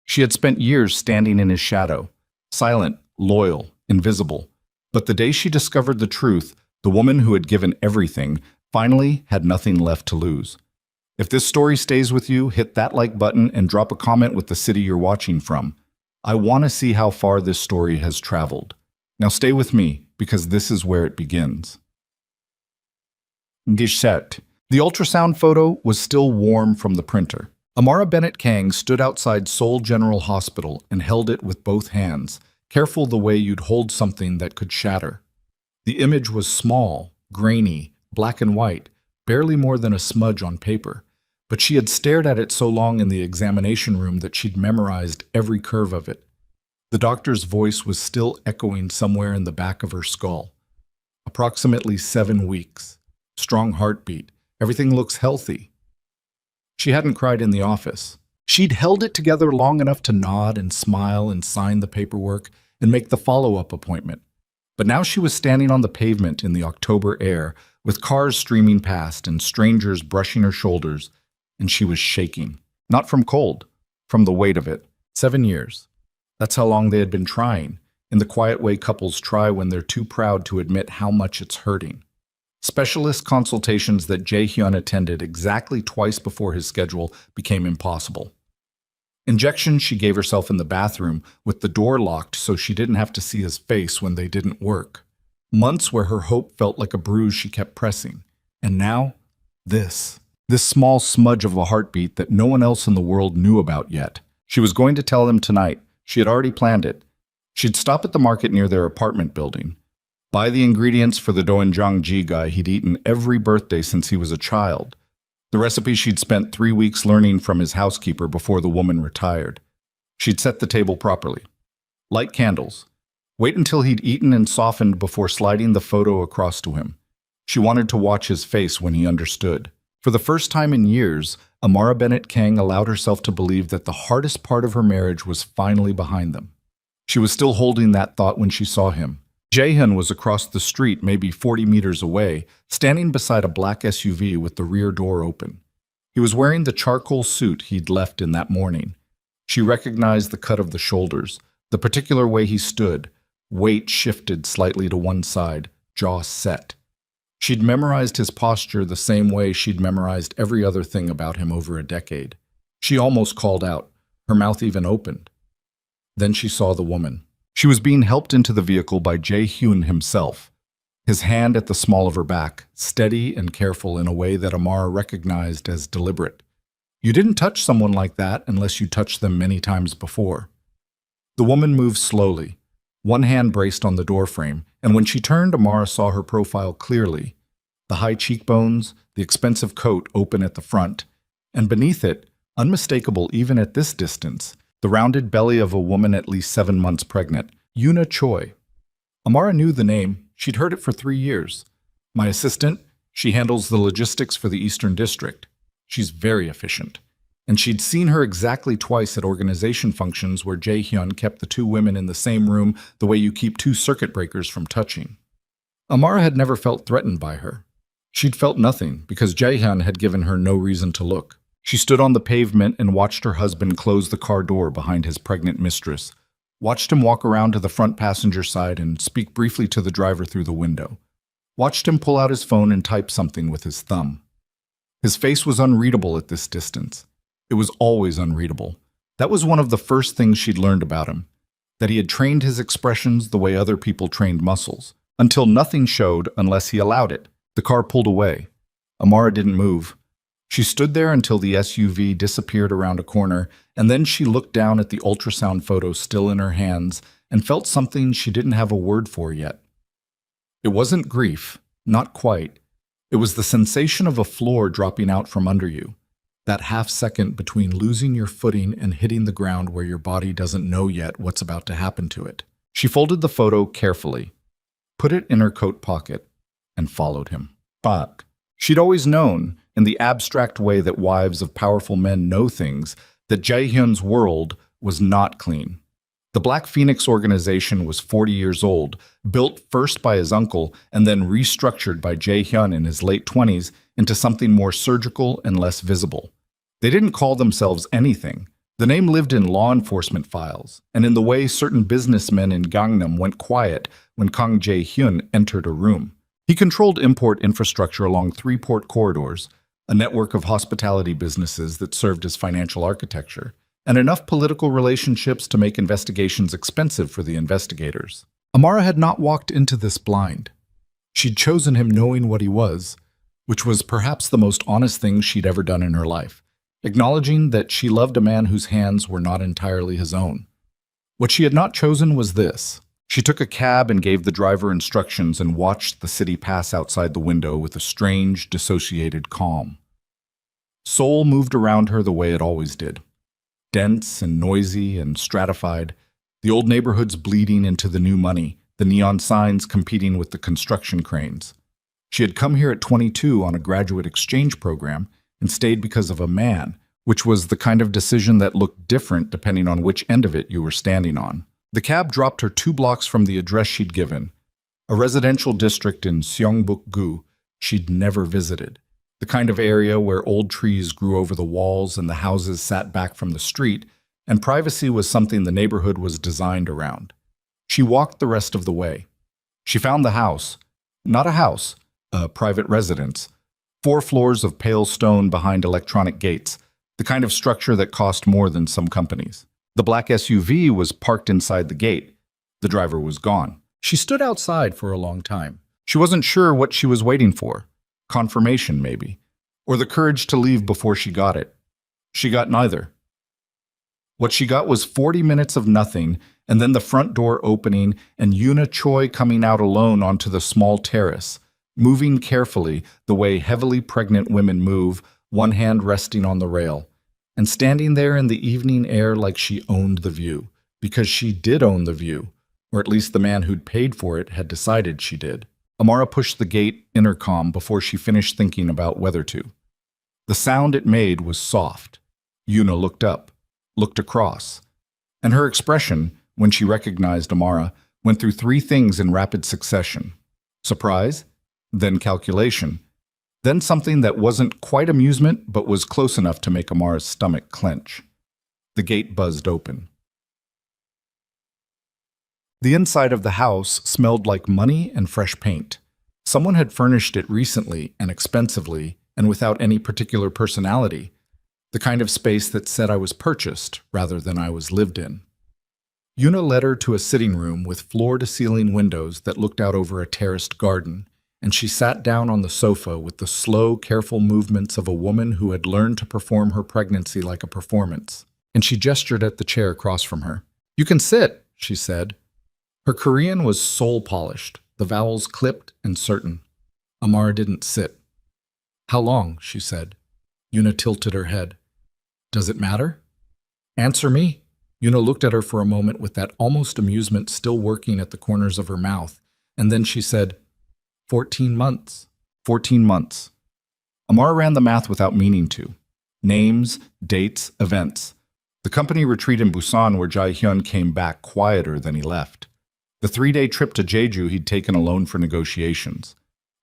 She had spent years standing in his shadow, silent, loyal, invisible. But the day she discovered the truth, the woman who had given everything finally had nothing left to lose. If this story stays with you, hit that like button and drop a comment with the city you're watching from. I want to see how far this story has traveled. Now stay with me, because this is where it begins. Gisette. The ultrasound photo was still warm from the printer. Amara Bennett Kang stood outside Seoul General Hospital and held it with both hands, careful the way you'd hold something that could shatter. The image was small, grainy, black and white, barely more than a smudge on paper. But she had stared at it so long in the examination room that she'd memorized every curve of it. The doctor's voice was still echoing somewhere in the back of her skull. Approximately 7 weeks. Strong heartbeat. Everything looks healthy. She hadn't cried in the office. She'd held it together long enough to nod and smile and sign the paperwork and make the follow-up appointment. But now she was standing on the pavement in the October air, with cars streaming past and strangers brushing her shoulders, and she was shaking. Not from cold, from the weight of it. 7 years. That's how long they had been trying, in the quiet way couples try when they're too proud to admit how much it's hurting. Specialist consultations that Jae-hyun attended exactly twice before his schedule became impossible. Injections she gave herself in the bathroom with the door locked so she didn't have to see his face when they didn't work. Months where her hope felt like a bruise she kept pressing. And now, this small smudge of a heartbeat that no one else in the world knew about yet. She was going to tell them tonight. She had already planned it. She'd stop at the market near their apartment building, buy the ingredients for the doenjang ji guy he'd eaten every birthday since he was a child. The recipe she'd spent 3 weeks learning from his housekeeper before the woman retired. She'd set the table properly. Light candles. Wait until he'd eaten and softened before sliding the photo across to him. She wanted to watch his face when he understood. For the first time in years, Amara Bennett Kang allowed herself to believe that the hardest part of her marriage was finally behind them. She was still holding that thought when she saw him. Jae-hyun was across the street, maybe 40 meters away, standing beside a black SUV with the rear door open. He was wearing the charcoal suit he'd left in that morning. She recognized the cut of the shoulders, the particular way he stood, weight shifted slightly to one side, jaw set. She'd memorized his posture the same way she'd memorized every other thing about him over a decade. She almost called out, her mouth even opened. Then she saw the woman. She was being helped into the vehicle by Jae-hyun himself, his hand at the small of her back, steady and careful in a way that Amara recognized as deliberate. You didn't touch someone like that unless you touched them many times before. The woman moved slowly, one hand braced on the doorframe, and when she turned, Amara saw her profile clearly. The high cheekbones, the expensive coat open at the front, and beneath it, unmistakable even at this distance, the rounded belly of a woman at least 7 months pregnant, Yoona Choi. Amara knew the name. She'd heard it for 3 years. My assistant, she handles the logistics for the Eastern District. She's very efficient. And she'd seen her exactly twice at organization functions where Jae-hyun kept the 2 women in the same room the way you keep 2 circuit breakers from touching. Amara had never felt threatened by her. She'd felt nothing because Jae-hyun had given her no reason to look. She stood on the pavement and watched her husband close the car door behind his pregnant mistress, watched him walk around to the front passenger side and speak briefly to the driver through the window, watched him pull out his phone and type something with his thumb. His face was unreadable at this distance. It was always unreadable. That was one of the first things she'd learned about him, that he had trained his expressions the way other people trained muscles, until nothing showed unless he allowed it. The car pulled away. Amara didn't move. She stood there until the SUV disappeared around a corner, and then she looked down at the ultrasound photo still in her hands and felt something she didn't have a word for yet. It wasn't grief, not quite. It was the sensation of a floor dropping out from under you. That half second between losing your footing and hitting the ground where your body doesn't know yet what's about to happen to it. She folded the photo carefully, put it in her coat pocket, and followed him. But she'd always known, in the abstract way that wives of powerful men know things, that Jae-hyun's world was not clean. The Black Phoenix organization was 40 years old, built first by his uncle and then restructured by Jae-hyun in his late 20s into something more surgical and less visible. They didn't call themselves anything, The name lived in law enforcement files, and in the way certain businessmen in Gangnam went quiet when Kang Jae-hyun entered a room. He controlled import infrastructure along 3 port corridors, a network of hospitality businesses that served as financial architecture, and enough political relationships to make investigations expensive for the investigators. Amara had not walked into this blind. She'd chosen him knowing what he was, which was perhaps the most honest thing she'd ever done in her life, acknowledging that she loved a man whose hands were not entirely his own. What she had not chosen was this. She took a cab and gave the driver instructions and watched the city pass outside the window with a strange, dissociated calm. Seoul moved around her the way it always did. Dense and noisy and stratified, the old neighborhoods bleeding into the new money, the neon signs competing with the construction cranes. She had come here at 22 on a graduate exchange program and stayed because of a man, which was the kind of decision that looked different depending on which end of it you were standing on. The cab dropped her 2 blocks from the address she'd given, a residential district in Seongbuk-gu she'd never visited, the kind of area where old trees grew over the walls and the houses sat back from the street, and privacy was something the neighborhood was designed around. She walked the rest of the way. She found the house, not a house, a private residence, 4 floors of pale stone behind electronic gates, the kind of structure that cost more than some companies. The black SUV was parked inside the gate. The driver was gone. She stood outside for a long time. She wasn't sure what she was waiting for. Confirmation, maybe. Or the courage to leave before she got it. She got neither. What she got was 40 minutes of nothing, and then the front door opening and Yoona Choi coming out alone onto the small terrace, moving carefully the way heavily pregnant women move, one hand resting on the rail, and standing there in the evening air like she owned the view, because she did own the view, or at least the man who'd paid for it had decided she did. Amara pushed the gate intercom before she finished thinking about whether to. The sound it made was soft. Yoona looked up, looked across, and her expression, when she recognized Amara, went through 3 things in rapid succession. Surprise, then calculation, then something that wasn't quite amusement but was close enough to make Amara's stomach clench. The gate buzzed open. The inside of the house smelled like money and fresh paint. Someone had furnished it recently and expensively and without any particular personality, the kind of space that said I was purchased rather than I was lived in. Yoona led her to a sitting room with floor-to-ceiling windows that looked out over a terraced garden, and she sat down on the sofa with the slow, careful movements of a woman who had learned to perform her pregnancy like a performance, and she gestured at the chair across from her. "You can sit," she said. Her Korean was soul-polished, the vowels clipped and certain. Amara didn't sit. "How long?" she said. Yoona tilted her head. "Does it matter?" "Answer me." Yoona looked at her for a moment with that almost amusement still working at the corners of her mouth, and then she said, 14 months. 14 months. Amara ran the math without meaning to. Names, dates, events. The company retreat in Busan where Jae-hyun came back quieter than he left. The 3-day trip to Jeju he'd taken alone for negotiations.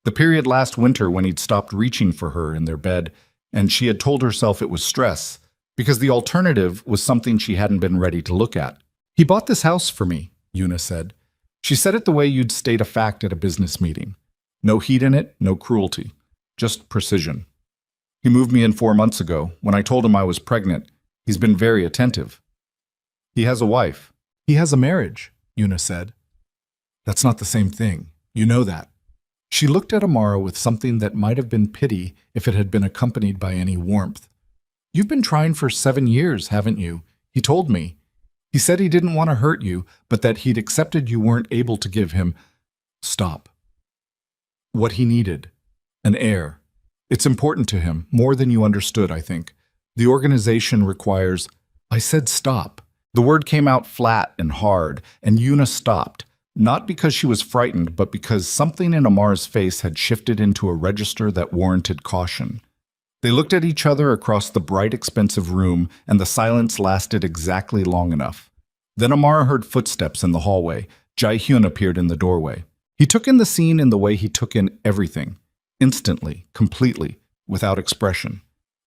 The period last winter when he'd stopped reaching for her in their bed, and she had told herself it was stress, because the alternative was something she hadn't been ready to look at. "He bought this house for me," Yoona said. She said it the way you'd state a fact at a business meeting. No heat in it, no cruelty, just precision. "He moved me in 4 months ago. When I told him I was pregnant, he's been very attentive. He has a wife." "He has a marriage," Yoona said. "That's not the same thing. You know that." She looked at Amara with something that might have been pity if it had been accompanied by any warmth. "You've been trying for 7 years, haven't you? He told me. He said he didn't want to hurt you, but that he'd accepted you weren't able to give him—" Stop. What he needed. An heir. It's important to him, more than you understood, I think. The organization requires— I said stop. The word came out flat and hard, and Yoona stopped. Not because she was frightened, but because something in Amar's face had shifted into a register that warranted caution. They looked at each other across the bright, expensive room, and the silence lasted exactly long enough. Then Amara heard footsteps in the hallway. Jae-hyun appeared in the doorway. He took in the scene in the way he took in everything. Instantly, completely, without expression.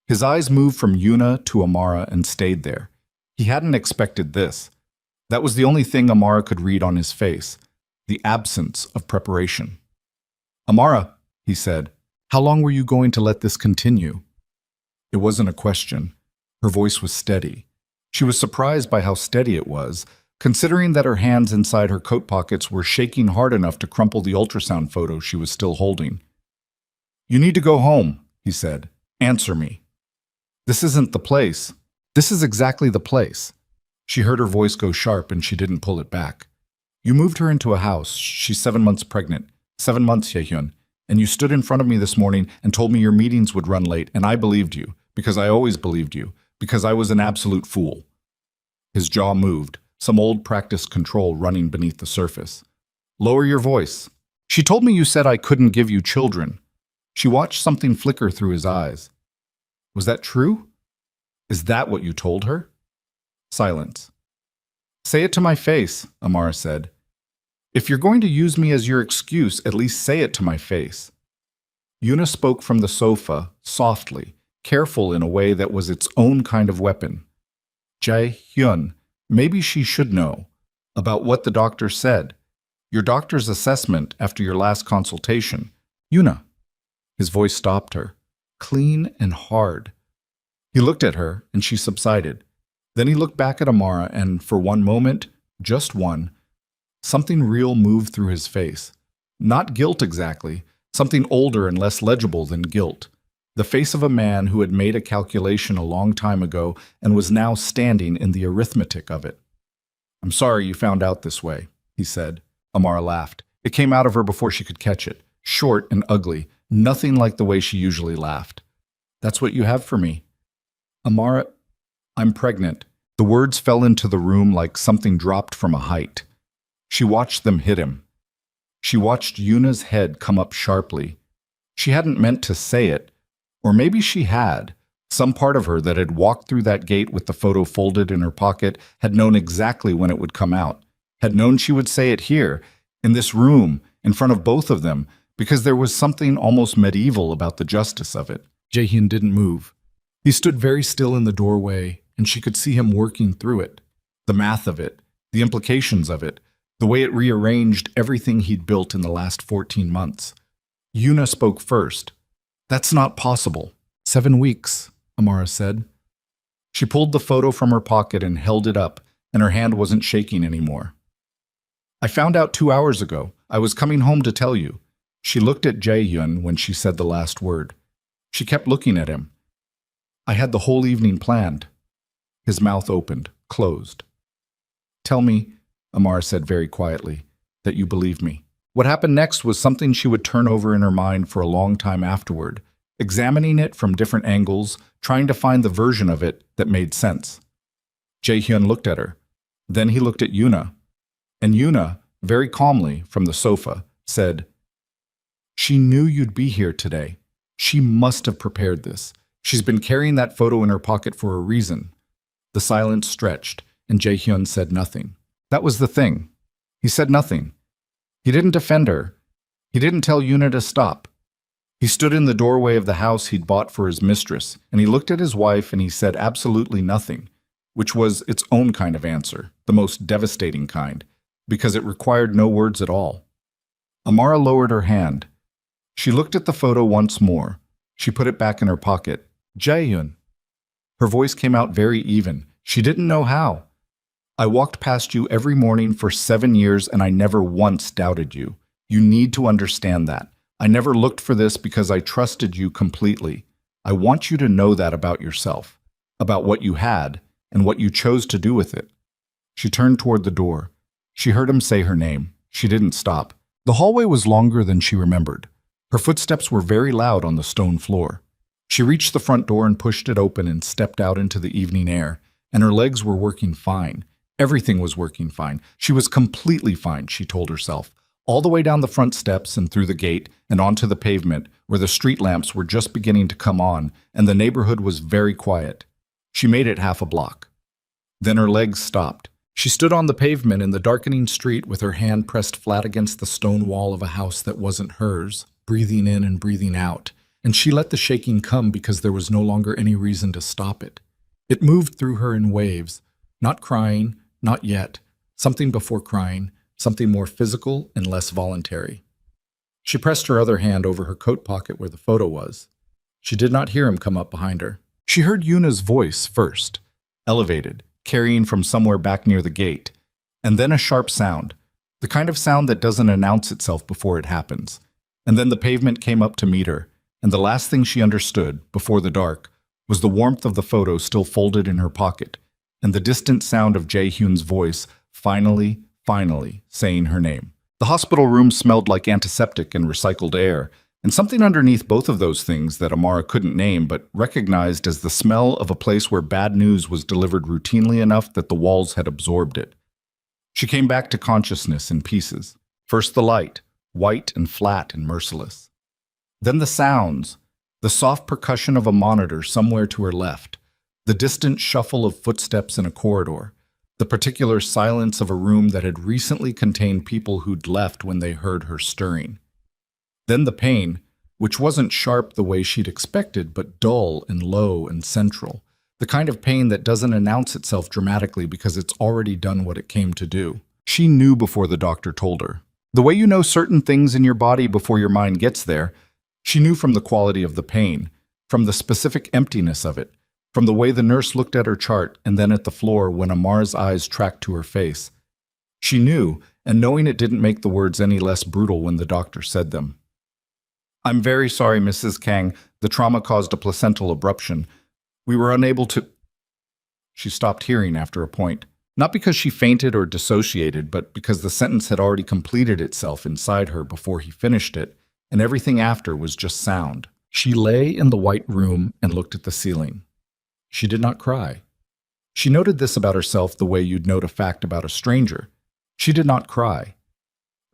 His eyes moved from Yoona to Amara and stayed there. He hadn't expected this. That was the only thing Amara could read on his face, the absence of preparation. Amara, he said, how long were you going to let this continue? It wasn't a question. Her voice was steady. She was surprised by how steady it was, considering that her hands inside her coat pockets were shaking hard enough to crumple the ultrasound photo she was still holding. You need to go home, he said. Answer me. This isn't the place. This is exactly the place. She heard her voice go sharp and she didn't pull it back. You moved her into a house. She's 7 months pregnant. 7 months, Yehyun. And you stood in front of me this morning and told me your meetings would run late, and I believed you, because I always believed you, because I was an absolute fool. His jaw moved, some old practiced control running beneath the surface. Lower your voice. She told me you said I couldn't give you children. She watched something flicker through his eyes. Was that true? Is that what you told her? Silence. Say it to my face, Amara said. If you're going to use me as your excuse, at least say it to my face. Yuna spoke from the sofa, softly, careful in a way that was its own kind of weapon. Jae-hyun, maybe she should know about what the doctor said. Your doctor's assessment after your last consultation. Yuna. His voice stopped her, clean and hard. He looked at her, and she subsided. Then he looked back at Amara, and for one moment, just one, something real moved through his face. Not guilt exactly, something older and less legible than guilt. The face of a man who had made a calculation a long time ago and was now standing in the arithmetic of it. I'm sorry you found out this way, he said. Amara laughed. It came out of her before she could catch it. Short and ugly, nothing like the way she usually laughed. That's what you have for me. Amara, I'm pregnant. The words fell into the room like something dropped from a height. She watched them hit him. She watched Yuna's head come up sharply. She hadn't meant to say it, or maybe she had. Some part of her that had walked through that gate with the photo folded in her pocket had known exactly when it would come out, had known she would say it here, in this room, in front of both of them, because there was something almost medieval about the justice of it. Jaehyun didn't move. He stood very still in the doorway, and she could see him working through it. The math of it, the implications of it, the way it rearranged everything he'd built in the last 14 months. Yuna spoke first. That's not possible. 7 weeks, Amara said. She pulled the photo from her pocket and held it up, and her hand wasn't shaking anymore. I found out 2 hours ago. I was coming home to tell you. She looked at Jae-hyun when she said the last word. She kept looking at him. I had the whole evening planned. His mouth opened, closed. Tell me, Amara said very quietly, that you believe me. What happened next was something she would turn over in her mind for a long time afterward, examining it from different angles, trying to find the version of it that made sense. Jae-hyun looked at her. Then he looked at Yuna. And Yuna, very calmly, from the sofa, said, She knew you'd be here today. She must have prepared this. She's been carrying that photo in her pocket for a reason. The silence stretched, and Jae-hyun said nothing. That was the thing. He said nothing. He didn't defend her. He didn't tell Yuna to stop. He stood in the doorway of the house he'd bought for his mistress, and he looked at his wife and he said absolutely nothing, which was its own kind of answer, the most devastating kind, because it required no words at all. Amara lowered her hand. She looked at the photo once more. She put it back in her pocket. Jae-hyun. Her voice came out very even. She didn't know how. I walked past you every morning for 7 years and I never once doubted you. You need to understand that. I never looked for this because I trusted you completely. I want you to know that about yourself, about what you had and what you chose to do with it. She turned toward the door. She heard him say her name. She didn't stop. The hallway was longer than she remembered. Her footsteps were very loud on the stone floor. She reached the front door and pushed it open and stepped out into the evening air, and her legs were working fine. Everything was working fine. She was completely fine, she told herself, all the way down the front steps and through the gate and onto the pavement where the street lamps were just beginning to come on and the neighborhood was very quiet. She made it half a block. Then her legs stopped. She stood on the pavement in the darkening street with her hand pressed flat against the stone wall of a house that wasn't hers, breathing in and breathing out, and she let the shaking come because there was no longer any reason to stop it. It moved through her in waves. Not crying, not yet. Something before crying, something more physical and less voluntary. She pressed her other hand over her coat pocket where the photo was. She did not hear him come up behind her. She heard Yuna's voice first, elevated, carrying from somewhere back near the gate, and then a sharp sound, the kind of sound that doesn't announce itself before it happens. And then the pavement came up to meet her, and the last thing she understood, before the dark, was the warmth of the photo still folded in her pocket, and the distant sound of Jae-hyun's voice finally saying her name. The hospital room smelled like antiseptic and recycled air, and something underneath both of those things that Amara couldn't name but recognized as the smell of a place where bad news was delivered routinely enough that the walls had absorbed it. She came back to consciousness in pieces. First the light, white and flat and merciless. Then the sounds, the soft percussion of a monitor somewhere to her left, the distant shuffle of footsteps in a corridor, the particular silence of a room that had recently contained people who'd left when they heard her stirring. Then the pain, which wasn't sharp the way she'd expected, but dull and low and central, the kind of pain that doesn't announce itself dramatically because it's already done what it came to do. She knew before the doctor told her. The way you know certain things in your body before your mind gets there, she knew from the quality of the pain, from the specific emptiness of it, from the way the nurse looked at her chart and then at the floor when Amar's eyes tracked to her face. She knew, and knowing it didn't make the words any less brutal when the doctor said them. "I'm very sorry, Mrs. Kang. The trauma caused a placental abruption. We were unable to—" She stopped hearing after a point, not because she fainted or dissociated, but because the sentence had already completed itself inside her before he finished it, and everything after was just sound. She lay in the white room and looked at the ceiling. She did not cry. She noted this about herself the way you'd note a fact about a stranger. She did not cry.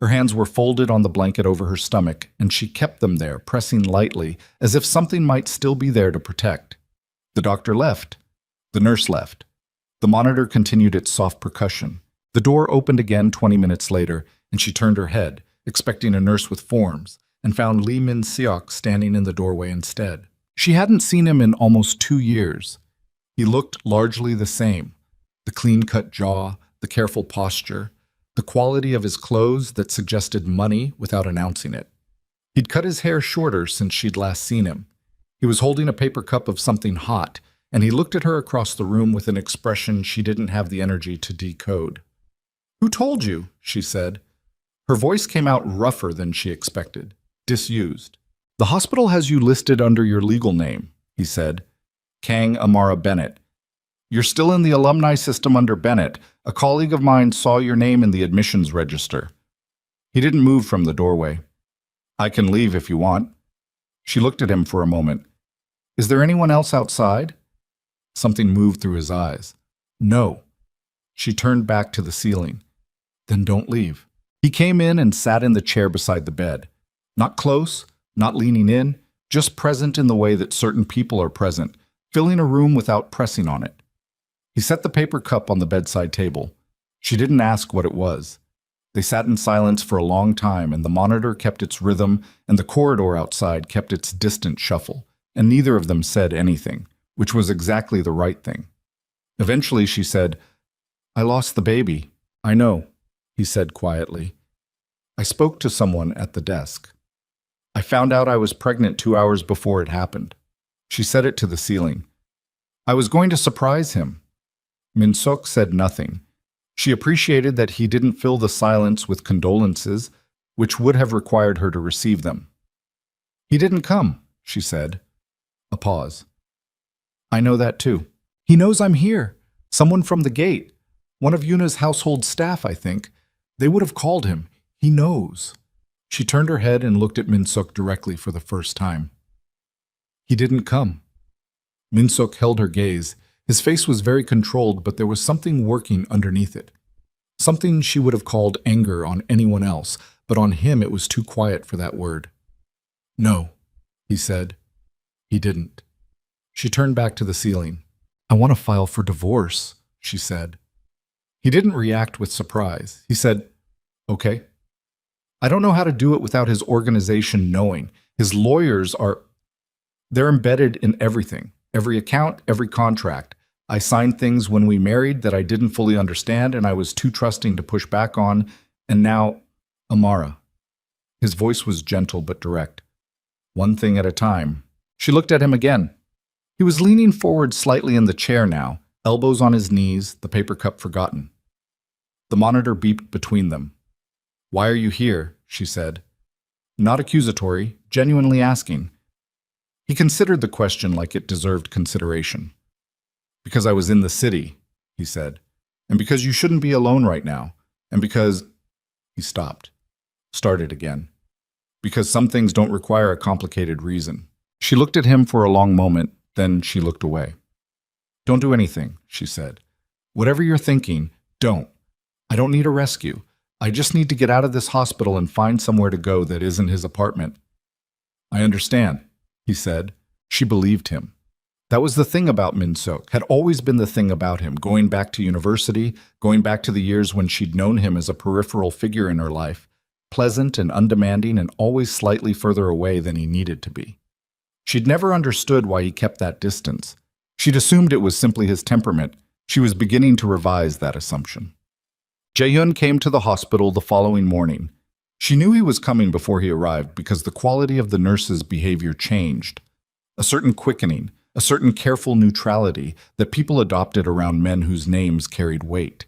Her hands were folded on the blanket over her stomach, and she kept them there, pressing lightly, as if something might still be there to protect. The doctor left. The nurse left. The monitor continued its soft percussion. The door opened again 20 minutes later, and she turned her head, expecting a nurse with forms, and found Lee Min-seok standing in the doorway instead. She hadn't seen him in almost 2 years. He looked largely the same. The clean-cut jaw, the careful posture, the quality of his clothes that suggested money without announcing it. He'd cut his hair shorter since she'd last seen him. He was holding a paper cup of something hot, and he looked at her across the room with an expression she didn't have the energy to decode. "Who told you?" she said. Her voice came out rougher than she expected, disused. "The hospital has you listed under your legal name," he said. "Kang Amara Bennett. You're still in the alumni system under Bennett. A colleague of mine saw your name in the admissions register." He didn't move from the doorway. "I can leave if you want." She looked at him for a moment. "Is there anyone else outside?" Something moved through his eyes. "No." She turned back to the ceiling. "Then don't leave." He came in and sat in the chair beside the bed. Not close, not leaning in, just present in the way that certain people are present, filling a room without pressing on it. He set the paper cup on the bedside table. She didn't ask what it was. They sat in silence for a long time, and the monitor kept its rhythm, and the corridor outside kept its distant shuffle, and neither of them said anything, which was exactly the right thing. Eventually she said, "I lost the baby." "I know," he said quietly. "I spoke to someone at the desk. I found out I was pregnant 2 hours before it happened." She said it to the ceiling. "I was going to surprise him." Min-seok said nothing. She appreciated that he didn't fill the silence with condolences, which would have required her to receive them. "He didn't come," she said. A pause. "I know that too. He knows I'm here. Someone from the gate. One of Yuna's household staff, I think. They would have called him. He knows." She turned her head and looked at Min-seok directly for the first time. "He didn't come." Min-seok held her gaze. His face was very controlled, but there was something working underneath it. Something she would have called anger on anyone else, but on him it was too quiet for that word. "No," he said. He didn't. She turned back to the ceiling. "I want to file for divorce," she said. He didn't react with surprise. He said, "Okay." "I don't know how to do it without his organization knowing. His lawyers are... They're embedded in everything. Every account, every contract. I signed things when we married that I didn't fully understand and I was too trusting to push back on. And now, Amara. His voice was gentle but direct. One thing at a time. She looked at him again. He was leaning forward slightly in the chair now, elbows on his knees, the paper cup forgotten. The monitor beeped between them. "Why are you here?" she said. Not accusatory, genuinely asking. He considered the question like it deserved consideration. "Because I was in the city," he said. "And because you shouldn't be alone right now. And because—" He stopped. Started again. "Because some things don't require a complicated reason." She looked at him for a long moment, then she looked away. "Don't do anything," she said. "Whatever you're thinking, don't. I don't need a rescue. I just need to get out of this hospital and find somewhere to go that isn't his apartment." "I understand," he said. She believed him. That was the thing about Min-suk, had always been the thing about him, going back to university, going back to the years when she'd known him as a peripheral figure in her life, pleasant and undemanding and always slightly further away than he needed to be. She'd never understood why he kept that distance. She'd assumed it was simply his temperament. She was beginning to revise that assumption. Jae-hyun came to the hospital the following morning. She knew he was coming before he arrived because the quality of the nurse's behavior changed. A certain quickening, a certain careful neutrality that people adopted around men whose names carried weight.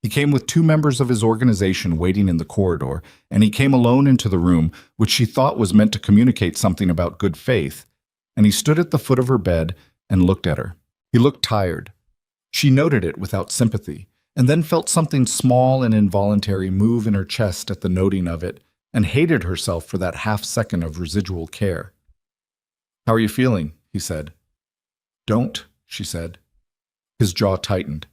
He came with 2 members of his organization waiting in the corridor, and he came alone into the room, which she thought was meant to communicate something about good faith, and he stood at the foot of her bed and looked at her. He looked tired. She noted it without sympathy, and then felt something small and involuntary move in her chest at the noting of it, and hated herself for that half-second of residual care. "How are you feeling?" he said. "Don't," she said. His jaw tightened.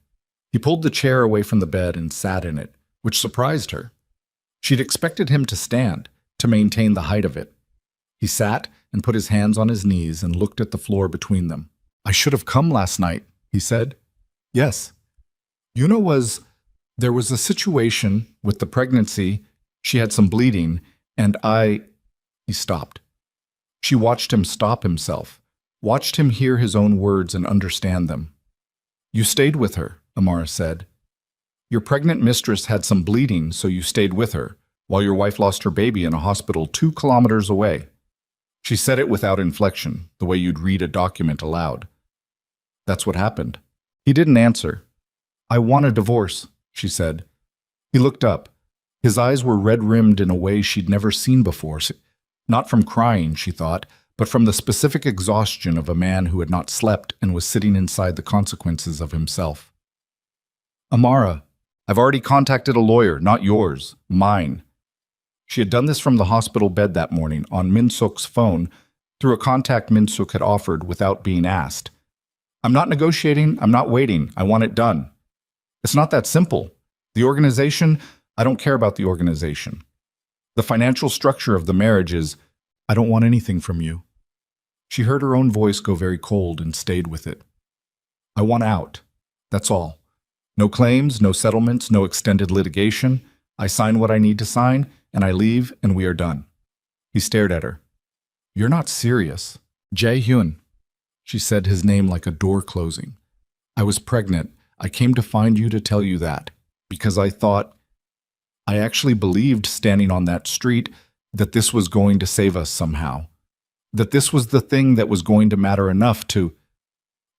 He pulled the chair away from the bed and sat in it, which surprised her. She'd expected him to stand, to maintain the height of it. He sat and put his hands on his knees and looked at the floor between them. "I should have come last night," he said. "Yes. There was a situation with the pregnancy, she had some bleeding, and He stopped. She watched him stop himself, watched him hear his own words and understand them. "You stayed with her," Amara said. "Your pregnant mistress had some bleeding, so you stayed with her, while your wife lost her baby in a hospital 2 kilometers away." She said it without inflection, the way you'd read a document aloud. "That's what happened." He didn't answer. "I want a divorce," she said. He looked up. His eyes were red-rimmed in a way she'd never seen before. Not from crying, she thought, but from the specific exhaustion of a man who had not slept and was sitting inside the consequences of himself. "Amara, I've already contacted a lawyer, not yours, mine." She had done this from the hospital bed that morning, on Min-suk's phone, through a contact Min-suk had offered without being asked. "I'm not negotiating, I'm not waiting, I want it done." "It's not that simple. The organization, I don't care about the organization. The financial structure of the marriage is, I don't want anything from you." She heard her own voice go very cold and stayed with it. "I want out. That's all. No claims, no settlements, no extended litigation. I sign what I need to sign, and I leave, and we are done." He stared at her. "You're not serious." "Jae-hyun," she said, his name like a door closing. "I was pregnant. I came to find you to tell you that, because I actually believed standing on that street that this was going to save us somehow. That this was the thing that was going to matter enough to—"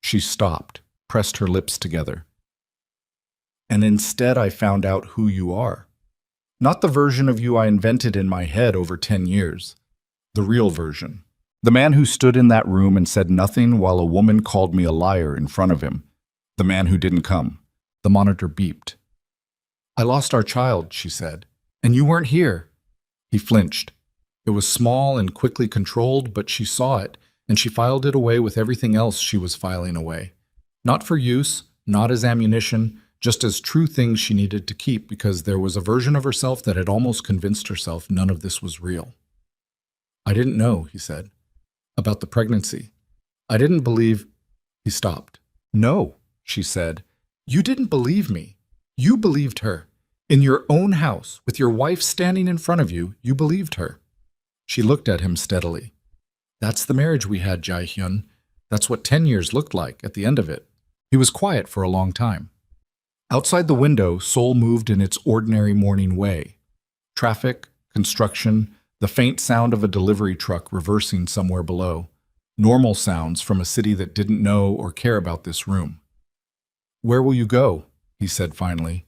She stopped, pressed her lips together. "And instead I found out who you are. Not the version of you I invented in my head over 10 years. The real version. The man who stood in that room and said nothing while a woman called me a liar in front of him. The man who didn't come." The monitor beeped. "I lost our child," she said. "And you weren't here." He flinched. It was small and quickly controlled, but she saw it, and she filed it away with everything else she was filing away. Not for use, not as ammunition, just as true things she needed to keep because there was a version of herself that had almost convinced herself none of this was real. "I didn't know," he said, "about the pregnancy. I didn't believe—" He stopped. "No," she said. "You didn't believe me. You believed her. In your own house, with your wife standing in front of you, you believed her." She looked at him steadily. "That's the marriage we had, Jae-hyun. That's what 10 years looked like at the end of it. He was quiet for a long time. Outside the window, Seoul moved in its ordinary morning way. Traffic, construction, the faint sound of a delivery truck reversing somewhere below. Normal sounds from a city that didn't know or care about this room. "Where will you go?" he said finally.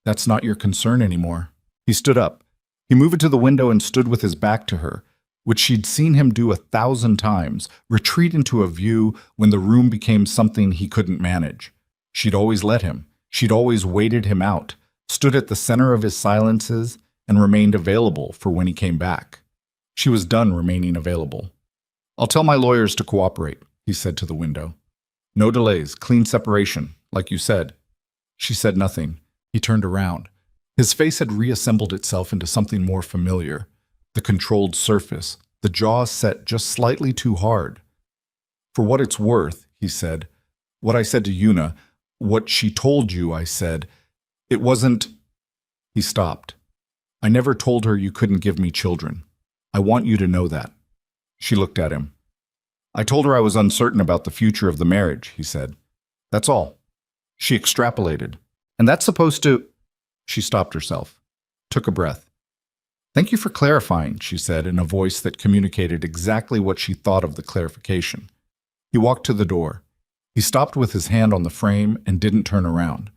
"That's not your concern anymore." He stood up. He moved to the window and stood with his back to her, which she'd seen him do 1,000 times, retreat into a view when the room became something he couldn't manage. She'd always let him. She'd always waited him out, stood at the center of his silences, and remained available for when he came back. She was done remaining available. "I'll tell my lawyers to cooperate," he said to the window. "No delays, clean separation, like you said." She said nothing. He turned around. His face had reassembled itself into something more familiar. The controlled surface, the jaw set just slightly too hard. "For what it's worth," he said, "what I said to Yuna, what she told you I said, it wasn't—" He stopped. "I never told her you couldn't give me children. I want you to know that." She looked at him. "I told her I was uncertain about the future of the marriage," he said. "That's all." She extrapolated. "And that's supposed to—" She stopped herself, took a breath. "Thank you for clarifying," she said in a voice that communicated exactly what she thought of the clarification. He walked to the door. He stopped with his hand on the frame and didn't turn around.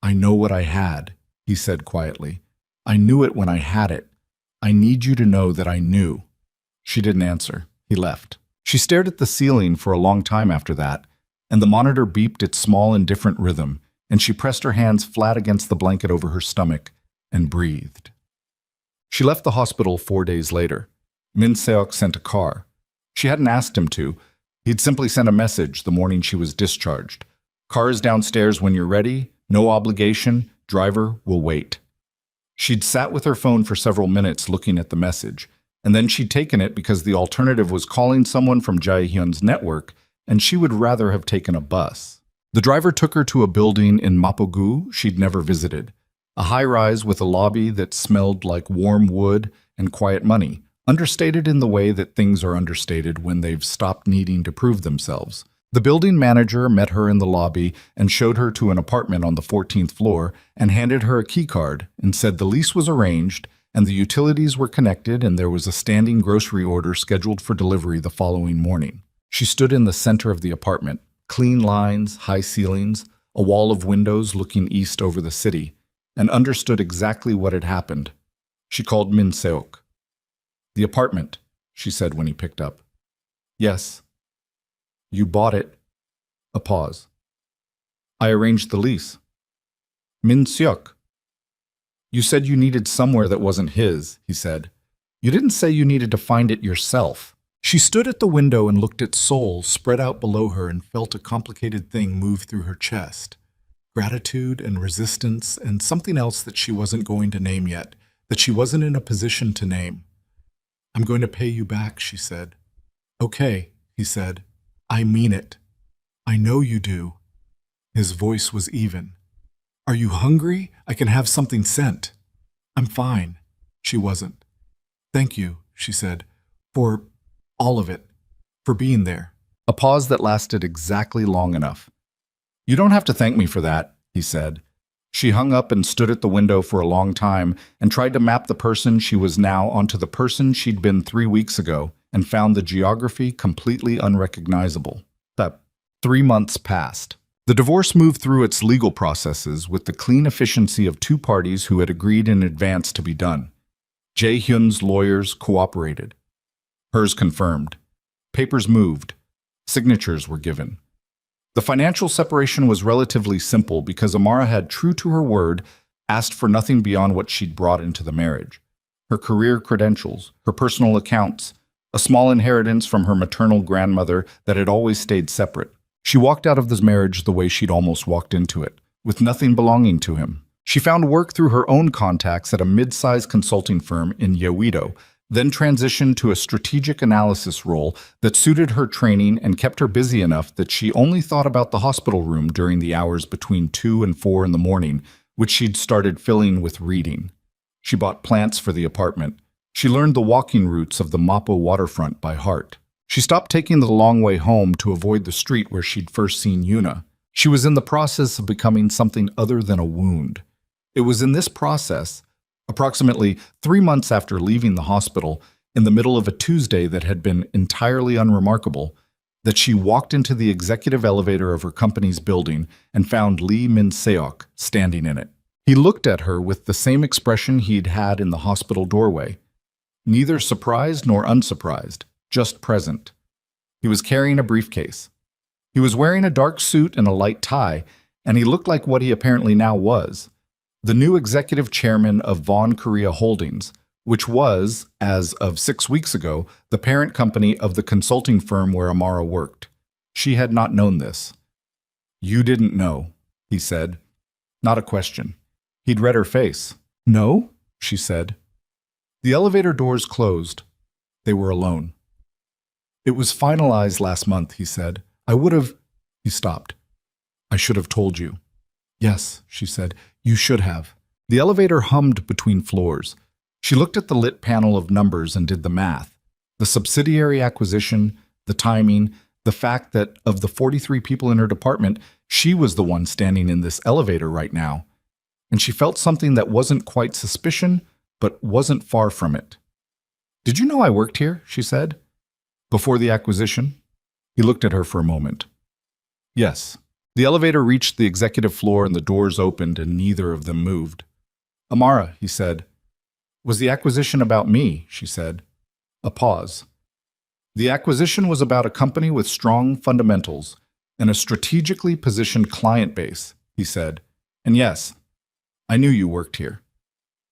"I know what I had," he said quietly. "I knew it when I had it. I need you to know that I knew." She didn't answer. He left. She stared at the ceiling for a long time after that, and the monitor beeped its small, indifferent rhythm, and she pressed her hands flat against the blanket over her stomach and breathed. She left the hospital 4 days later. Min Seok sent a car. She hadn't asked him to. He'd simply sent a message the morning she was discharged. "Car is downstairs when you're ready. No obligation. Driver will wait." She'd sat with her phone for several minutes looking at the message, and then she'd taken it because the alternative was calling someone from Jae-hyun's network, and she would rather have taken a bus. The driver took her to a building in Mapogu she'd never visited, a high-rise with a lobby that smelled like warm wood and quiet money, understated in the way that things are understated when they've stopped needing to prove themselves. The building manager met her in the lobby and showed her to an apartment on the 14th floor and handed her a key card and said the lease was arranged and the utilities were connected and there was a standing grocery order scheduled for delivery the following morning. She stood in the center of the apartment, clean lines, high ceilings, a wall of windows looking east over the city, and understood exactly what had happened. She called Min Seok. "The apartment," she said when he picked up. "Yes." "You bought it." A pause. "I arranged the lease." "Min Seok." "You said you needed somewhere that wasn't his," he said. "You didn't say you needed to find it yourself." She stood at the window and looked at Seoul spread out below her and felt a complicated thing move through her chest. Gratitude and resistance and something else that she wasn't going to name yet, that she wasn't in a position to name. "I'm going to pay you back," she said. "Okay," he said. "I mean it. I know you do." His voice was even. "Are you hungry? I can have something sent." "I'm fine." She wasn't. "Thank you," she said, "for all of it, for being there." A pause that lasted exactly long enough. "You don't have to thank me for that," he said. She hung up and stood at the window for a long time and tried to map the person she was now onto the person she'd been 3 weeks ago and found the geography completely unrecognizable. That 3 months passed. The divorce moved through its legal processes with the clean efficiency of 2 parties who had agreed in advance to be done. Jae-hyun's lawyers cooperated. Hers confirmed. Papers moved. Signatures were given. The financial separation was relatively simple because Amara had, true to her word, asked for nothing beyond what she'd brought into the marriage. Her career credentials, her personal accounts, a small inheritance from her maternal grandmother that had always stayed separate. She walked out of this marriage the way she'd almost walked into it, with nothing belonging to him. She found work through her own contacts at a mid-sized consulting firm in Yeouido, then transitioned to a strategic analysis role that suited her training and kept her busy enough that she only thought about the hospital room during the hours between 2 and 4 in the morning, which she'd started filling with reading. She bought plants for the apartment. She learned the walking routes of the Mapo waterfront by heart. She stopped taking the long way home to avoid the street where she'd first seen Yuna. She was in the process of becoming something other than a wound. It was in this process, approximately 3 months after leaving the hospital, in the middle of a Tuesday that had been entirely unremarkable, that she walked into the executive elevator of her company's building and found Lee Min-seok standing in it. He looked at her with the same expression he'd had in the hospital doorway, neither surprised nor unsurprised, just present. He was carrying a briefcase. He was wearing a dark suit and a light tie, and he looked like what he apparently now was, the new executive chairman of Vaughn Korea Holdings, which was, as of 6 weeks ago, the parent company of the consulting firm where Amara worked. She had not known this. "You didn't know," he said. Not a question. He'd read her face. "No?" she said. The elevator doors closed. They were alone. "It was finalized last month," he said. "I would have—" He stopped. "I should have told you." "Yes," she said. "You should have." The elevator hummed between floors. She looked at the lit panel of numbers and did the math. The subsidiary acquisition, the timing, the fact that of the 43 people in her department, she was the one standing in this elevator right now. And she felt something that wasn't quite suspicion, but wasn't far from it. "Did you know I worked here?" she said. "Before the acquisition?" He looked at her for a moment. "Yes." The elevator reached the executive floor and the doors opened and neither of them moved. "Amara," he said. "Was the acquisition about me?" she said. A pause. "The acquisition was about a company with strong fundamentals and a strategically positioned client base," he said. "And yes, I knew you worked here."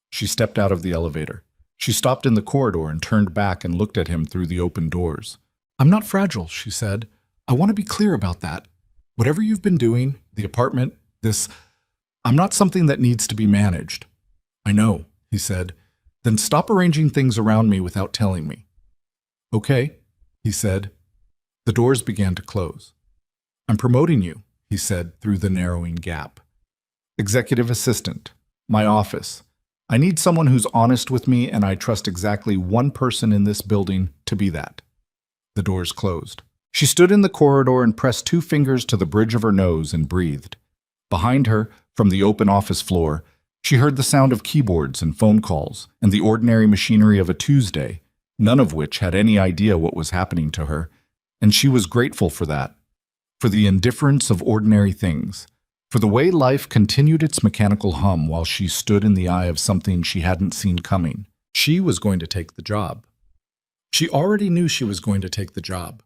She stepped out of the elevator. She stopped in the corridor and turned back and looked at him through the open doors. "I'm not fragile," she said. "I want to be clear about that. Whatever you've been doing, the apartment, this, I'm not something that needs to be managed." "I know," he said. "Then stop arranging things around me without telling me." "Okay," he said. The doors began to close. "I'm promoting you," he said through the narrowing gap. "Executive assistant. My office. I need someone who's honest with me, and I trust exactly one person in this building to be that." The doors closed. She stood in the corridor and pressed 2 fingers to the bridge of her nose and breathed. Behind her, from the open office floor, she heard the sound of keyboards and phone calls and the ordinary machinery of a Tuesday, none of which had any idea what was happening to her, and she was grateful for that, for the indifference of ordinary things, for the way life continued its mechanical hum while she stood in the eye of something she hadn't seen coming. She was going to take the job. She already knew she was going to take the job.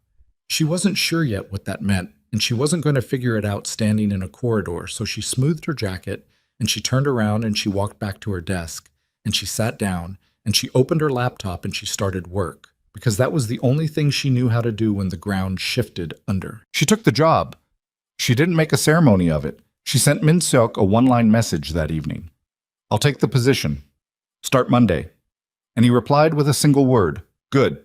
She wasn't sure yet what that meant, and she wasn't going to figure it out standing in a corridor, so she smoothed her jacket, and she turned around and she walked back to her desk, and she sat down, and she opened her laptop and she started work, because that was the only thing she knew how to do when the ground shifted under. She took the job. She didn't make a ceremony of it. She sent Min-seok a 1-line message that evening. "I'll take the position. Start Monday." And he replied with a single word, "Good."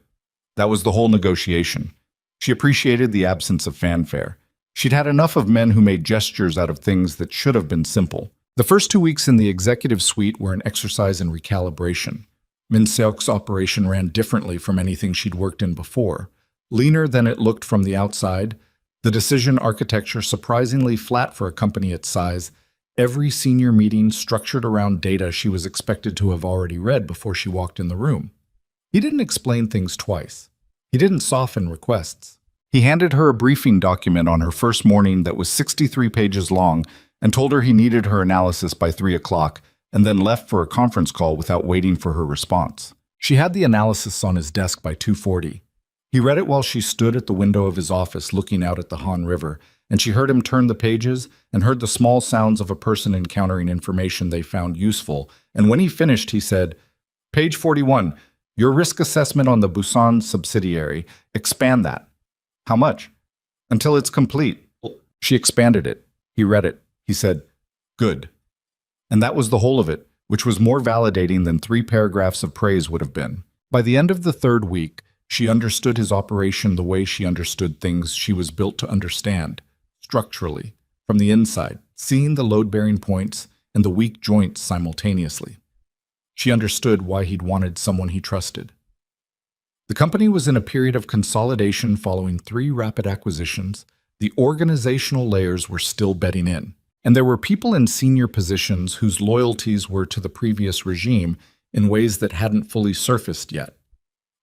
That was the whole negotiation. She appreciated the absence of fanfare. She'd had enough of men who made gestures out of things that should have been simple. The first 2 weeks in the executive suite were an exercise in recalibration. Min-seok's operation ran differently from anything she'd worked in before. Leaner than it looked from the outside, the decision architecture surprisingly flat for a company its size, every senior meeting structured around data she was expected to have already read before she walked in the room. He didn't explain things twice. He didn't soften requests. He handed her a briefing document on her first morning that was 63 pages long and told her he needed her analysis by 3 o'clock, and then left for a conference call without waiting for her response. She had the analysis on his desk by 2:40. He read it while she stood at the window of his office looking out at the Han River, and she heard him turn the pages and heard the small sounds of a person encountering information they found useful, and when he finished, he said, "Page 41, your risk assessment on the Busan subsidiary. Expand that." "How much?" "Until it's complete." She expanded it. He read it. He said, "Good." And that was the whole of it, which was more validating than 3 paragraphs of praise would have been. By the end of the 3rd week, she understood his operation the way she understood things she was built to understand, structurally, from the inside, seeing the load-bearing points and the weak joints simultaneously. She understood why he'd wanted someone he trusted. The company was in a period of consolidation following 3 rapid acquisitions, The organizational layers were still bedding in. And there were people in senior positions whose loyalties were to the previous regime in ways that hadn't fully surfaced yet.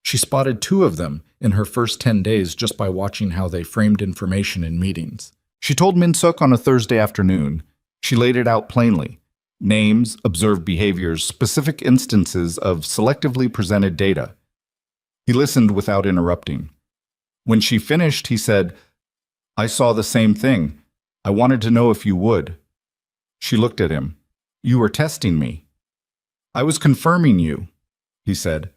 She spotted two of them in her first 10 days just by watching how they framed information in meetings. She told Min-suk on a Thursday afternoon. She laid it out plainly. Names, observed behaviors, specific instances of selectively presented data. He listened without interrupting. When she finished, he said, "I saw the same thing. I wanted to know if you would." She looked at him. "You were testing me." "I was confirming you," he said.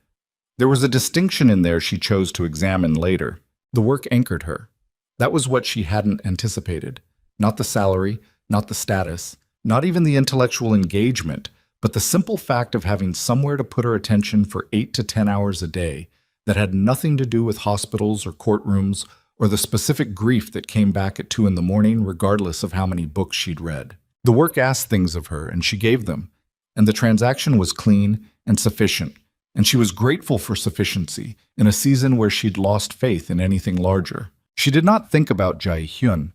There was a distinction in there she chose to examine later. The work anchored her. That was what she hadn't anticipated. Not the salary, not the status, not even the intellectual engagement, but the simple fact of having somewhere to put her attention for 8 to 10 hours a day that had nothing to do with hospitals or courtrooms or the specific grief that came back at 2 in the morning regardless of how many books she'd read. The work asked things of her, and she gave them, and the transaction was clean and sufficient, and she was grateful for sufficiency in a season where she'd lost faith in anything larger. She did not think about Jae-hyun,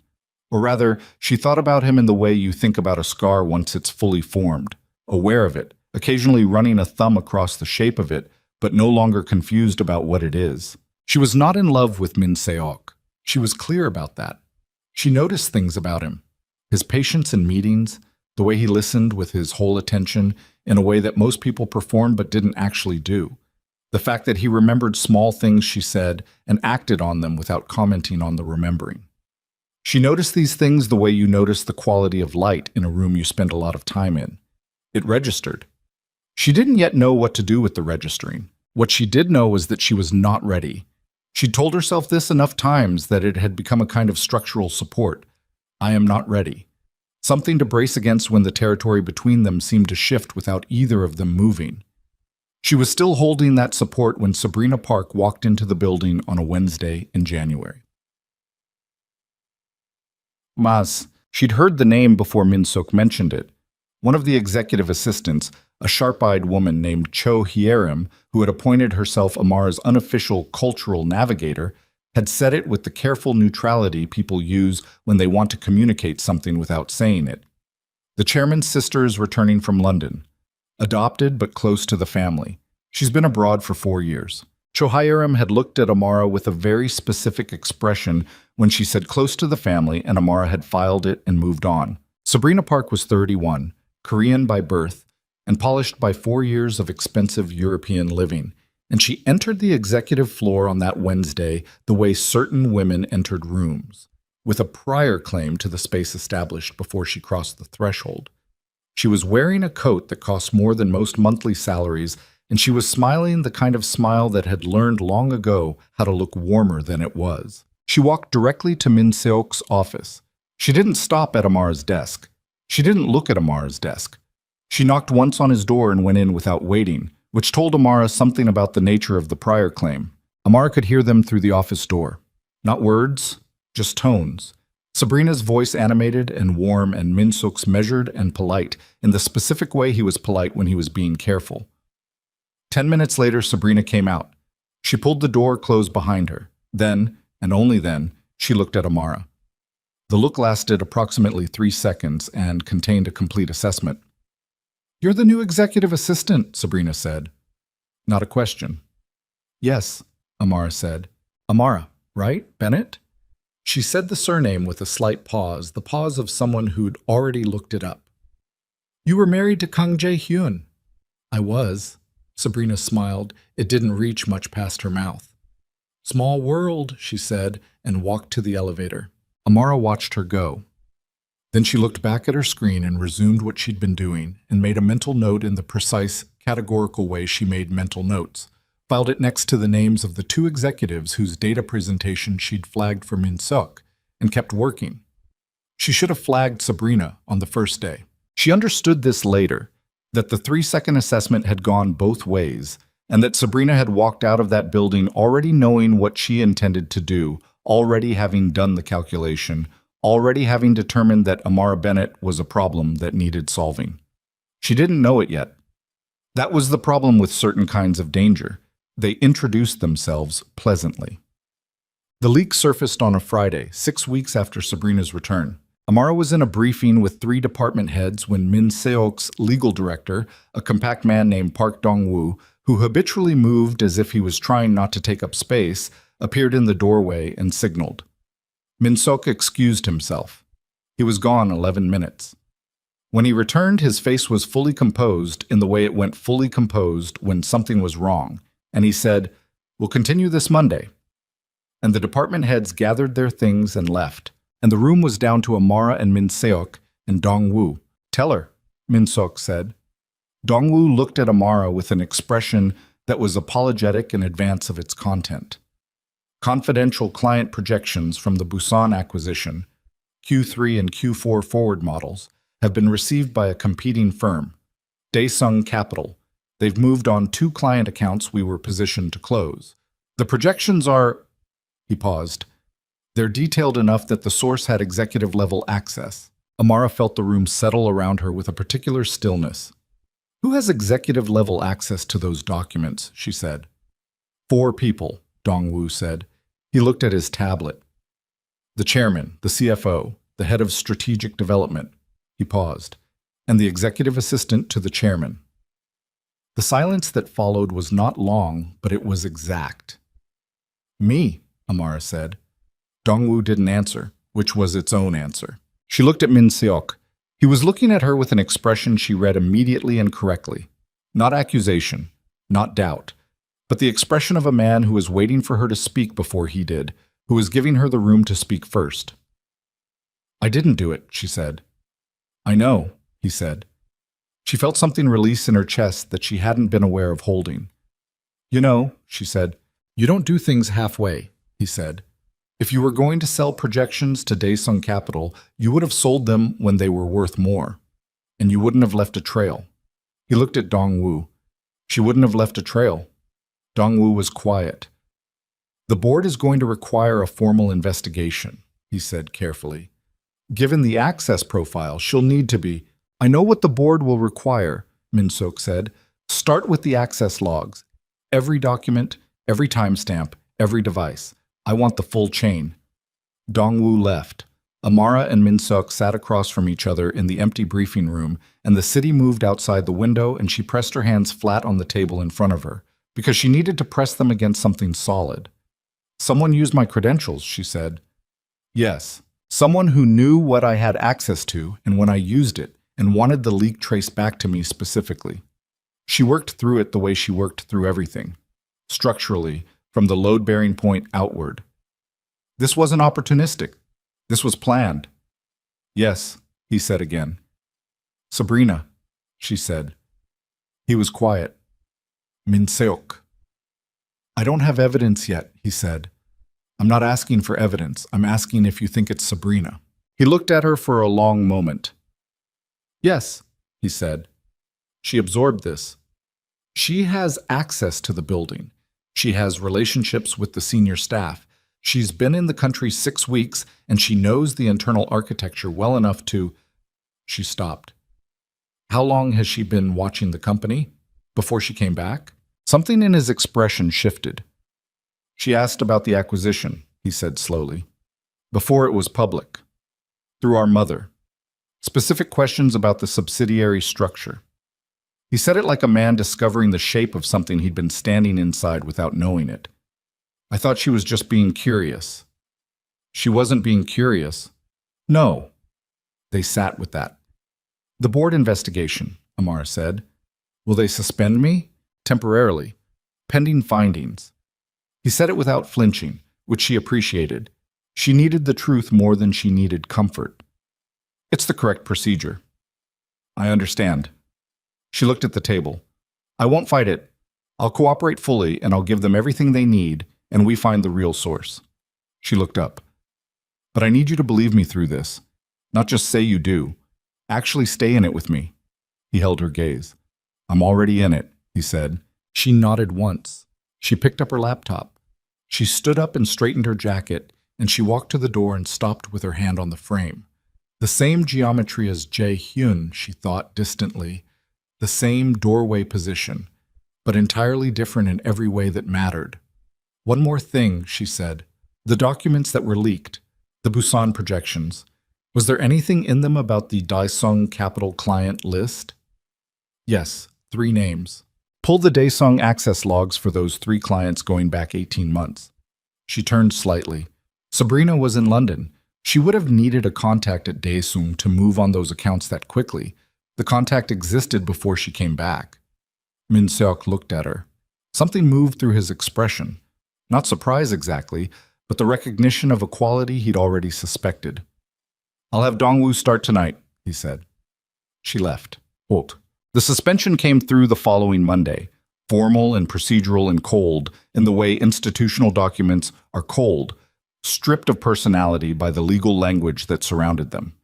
or rather, she thought about him in the way you think about a scar once it's fully formed, aware of it, occasionally running a thumb across the shape of it, but no longer confused about what it is. She was not in love with Min Seok. She was clear about that. She noticed things about him. His patience in meetings, the way he listened with his whole attention in a way that most people perform but didn't actually do. The fact that he remembered small things she said and acted on them without commenting on the remembering. She noticed these things the way you notice the quality of light in a room you spend a lot of time in. It registered. She didn't yet know what to do with the registering. What she did know was that she was not ready. She'd told herself this enough times that it had become a kind of structural support. I am not ready. Something to brace against when the territory between them seemed to shift without either of them moving. She was still holding that support when Sabrina Park walked into the building on a Wednesday in January. Mas. She'd heard the name before Min-suk mentioned it. One of the executive assistants, a sharp-eyed woman named Cho Hyerim, who had appointed herself Amara's unofficial cultural navigator, had said it with the careful neutrality people use when they want to communicate something without saying it. The chairman's sister is returning from London. Adopted but close to the family. She's been abroad for 4 years. Cho Hyerim had looked at Amara with a very specific expression when she said close to the family, and Amara had filed it and moved on. Sabrina Park was 31, Korean by birth, and polished by 4 years of expensive European living, and she entered the executive floor on that Wednesday the way certain women entered rooms, with a prior claim to the space established before she crossed the threshold. She was wearing a coat that cost more than most monthly salaries, and she was smiling the kind of smile that had learned long ago how to look warmer than it was. She walked directly to Min Seok's office. She didn't stop at Amara's desk. She didn't look at Amara's desk. She knocked once on his door and went in without waiting, which told Amara something about the nature of the prior claim. Amara could hear them through the office door. Not words, just tones. Sabrina's voice animated and warm, and Min-suk's measured and polite, in the specific way he was polite when he was being careful. 10 minutes later, Sabrina came out. She pulled the door closed behind her. Then, and only then, she looked at Amara. The look lasted approximately 3 seconds and contained a complete assessment. "You're the new executive assistant," Sabrina said. Not a question. "Yes," Amara said. "Amara, right, Bennett?" She said the surname with a slight pause, the pause of someone who'd already looked it up. "You were married to Kang Jae-hyun." "I was." Sabrina smiled. It didn't reach much past her mouth. "Small world," she said, and walked to the elevator. Amara watched her go. Then she looked back at her screen and resumed what she'd been doing, and made a mental note in the precise, categorical way she made mental notes, filed it next to the names of the 2 executives whose data presentation she'd flagged for Min-suk, and kept working. She should have flagged Sabrina on the first day. She understood this later, that the 3-second assessment had gone both ways, and that Sabrina had walked out of that building already knowing what she intended to do, already having done the calculation, already having determined that Amara Bennett was a problem that needed solving. She didn't know it yet. That was the problem with certain kinds of danger. They introduced themselves pleasantly. The leak surfaced on a Friday, 6 weeks after Sabrina's return. Amara was in a briefing with 3 department heads when Min Seok's legal director, a compact man named Park Dong-woo, who habitually moved as if he was trying not to take up space, appeared in the doorway and signaled. Min Seok excused himself. He was gone 11 minutes. When he returned, his face was fully composed in the way it went fully composed when something was wrong, and he said, "We'll continue this Monday." And the department heads gathered their things and left, and the room was down to Amara and Min Seok and Dong-woo. "Tell her," Min Seok said. Dong-woo looked at Amara with an expression that was apologetic in advance of its content. Confidential client projections from the Busan acquisition, Q3 and Q4 forward models, have been received by a competing firm, Daesung Capital. They've moved on 2 client accounts we were positioned to close. The projections are... He paused. They're detailed enough that the source had executive-level access. Amara felt the room settle around her with a particular stillness. "Who has executive-level access to those documents?" she said. 4 people, Dong-woo said. He looked at his tablet. "The chairman, the CFO, the head of strategic development." He paused. "And the executive assistant to the chairman." The silence that followed was not long, but it was exact. "Me," Amara said. Dong-woo didn't answer, which was its own answer. She looked at Min Seok. He was looking at her with an expression she read immediately and correctly. Not accusation, not doubt, but the expression of a man who was waiting for her to speak before he did, who was giving her the room to speak first. "I didn't do it," she said. "I know," he said. She felt something release in her chest that she hadn't been aware of holding. "You know," she said, "you don't do things halfway," he said. "If you were going to sell projections to Daesung Capital, you would have sold them when they were worth more. And you wouldn't have left a trail." He looked at Dong-woo. "She wouldn't have left a trail." Dong-woo was quiet. "The board is going to require a formal investigation," he said carefully. "Given the access profile, she'll need to be—" "I know what the board will require," Min Seok said. "Start with the access logs. Every document, every timestamp, every device. I want the full chain." Dong-woo left. Amara and Min Seok sat across from each other in the empty briefing room, and the city moved outside the window, and she pressed her hands flat on the table in front of her, because she needed to press them against something solid. "Someone used my credentials," she said. "Yes. Someone who knew what I had access to and when I used it, and wanted the leak traced back to me specifically. She worked through it the way she worked through everything, structurally, from the load-bearing point outward. This wasn't opportunistic. This was planned." "Yes," he said again. "Sabrina," she said. He was quiet. "Min Seok." "I don't have evidence yet," he said. "I'm not asking for evidence. I'm asking if you think it's Sabrina." He looked at her for a long moment. "Yes," he said. She absorbed this. She has access to the building. She has relationships with the senior staff. She's been in the country 6 weeks, and she knows the internal architecture well enough to... She stopped. "How long has she been watching the company? Before she came back?" Something in his expression shifted. "She asked about the acquisition," he said slowly. "Before it was public. Through our mother. Specific questions about the subsidiary structure." He said it like a man discovering the shape of something he'd been standing inside without knowing it. "I thought she was just being curious." "She wasn't being curious." "No." They sat with that. "The board investigation," Amara said. "Will they suspend me? Temporarily. Pending findings." He said it without flinching, which she appreciated. She needed the truth more than she needed comfort. "It's the correct procedure." "I understand." She looked at the table. "I won't fight it. I'll cooperate fully, and I'll give them everything they need, and we find the real source." She looked up. "But I need you to believe me through this. Not just say you do. Actually stay in it with me." He held her gaze. "I'm already in it," he said. She nodded once. She picked up her laptop. She stood up and straightened her jacket, and she walked to the door and stopped with her hand on the frame. The same geometry as Jae-hyun, she thought distantly. The same doorway position, but entirely different in every way that mattered. "One more thing," she said. The documents that were leaked, the Busan projections, was there anything in them about the Daesung Capital client list? Yes, 3 names. Pull the Daesung access logs for those 3 clients going back 18 months. She turned slightly. Sabrina was in London. She would have needed a contact at Daesung to move on those accounts that quickly. The contact existed before she came back. Min Seok looked at her. Something moved through his expression. Not surprise exactly, but the recognition of a quality he'd already suspected. "I'll have Dongwoo start tonight," he said. She left. Halt. The suspension came through the following Monday, formal and procedural and cold, in the way institutional documents are cold, stripped of personality by the legal language that surrounded them.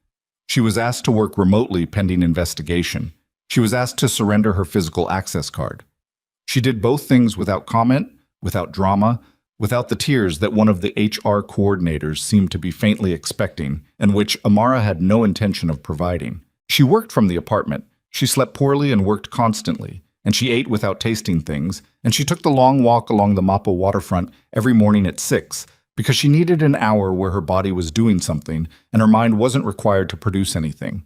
She was asked to work remotely pending investigation. She was asked to surrender her physical access card. She did both things without comment, without drama, without the tears that one of the HR coordinators seemed to be faintly expecting, and which Amara had no intention of providing. She worked from the apartment. She slept poorly and worked constantly, and she ate without tasting things, and she took the long walk along the Mappa waterfront every morning at 6, because she needed an hour where her body was doing something and her mind wasn't required to produce anything.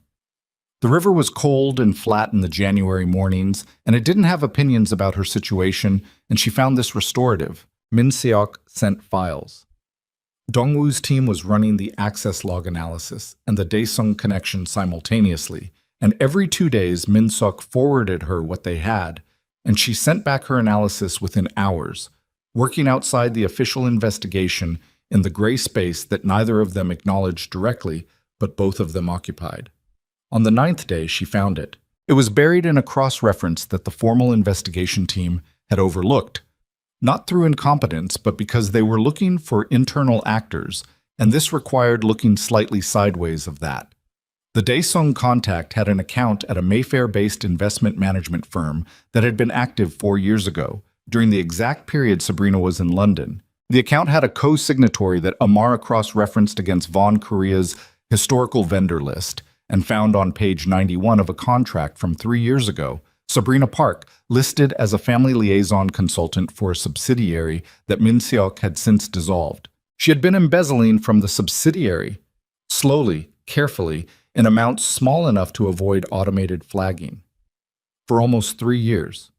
The river was cold and flat in the January mornings, and it didn't have opinions about her situation, and she found this restorative. Min Seok sent files. Dongwoo's team was running the access log analysis and the Daesung connection simultaneously, and every 2 days Min Seok forwarded her what they had, and she sent back her analysis within hours, working outside the official investigation in the gray space that neither of them acknowledged directly, but both of them occupied. On the 9th day, she found it. It was buried in a cross-reference that the formal investigation team had overlooked, not through incompetence, but because they were looking for internal actors, and this required looking slightly sideways of that. The Daesung contact had an account at a Mayfair-based investment management firm that had been active 4 years ago, during the exact period Sabrina was in London. The account had a co-signatory that Amara cross-referenced against Von Korea's historical vendor list, and found on page 91 of a contract from 3 years ago, Sabrina Park, listed as a family liaison consultant for a subsidiary that Min Seok had since dissolved. She had been embezzling from the subsidiary, slowly, carefully, in amounts small enough to avoid automated flagging, for almost 3 years.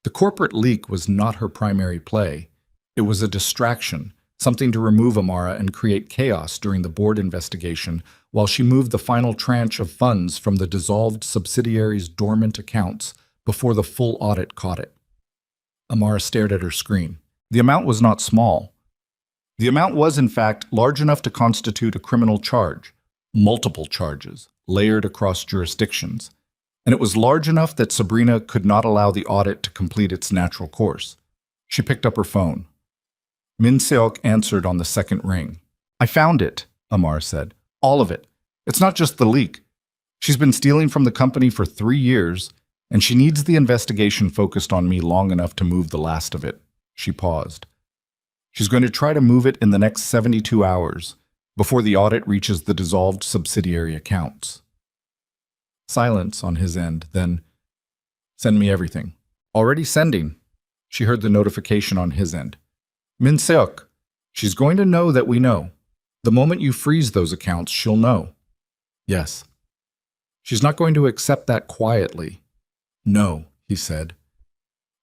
The corporate leak was not her primary play. It was a distraction, something to remove Amara and create chaos during the board investigation while she moved the final tranche of funds from the dissolved subsidiary's dormant accounts before the full audit caught it. Amara stared at her screen. The amount was not small. The amount was, in fact, large enough to constitute a criminal charge, multiple charges, layered across jurisdictions, and it was large enough that Sabrina could not allow the audit to complete its natural course. She picked up her phone. Min Seok answered on the second ring. "I found it," Amara said. "All of it. It's not just the leak. She's been stealing from the company for 3 years, and she needs the investigation focused on me long enough to move the last of it." She paused. "She's going to try to move it in the next 72 hours, before the audit reaches the dissolved subsidiary accounts." Silence on his end, then, "Send me everything." "Already sending." She heard the notification on his end. "Min Seok, she's going to know that we know. The moment you freeze those accounts, she'll know." "Yes." "She's not going to accept that quietly." "No," he said.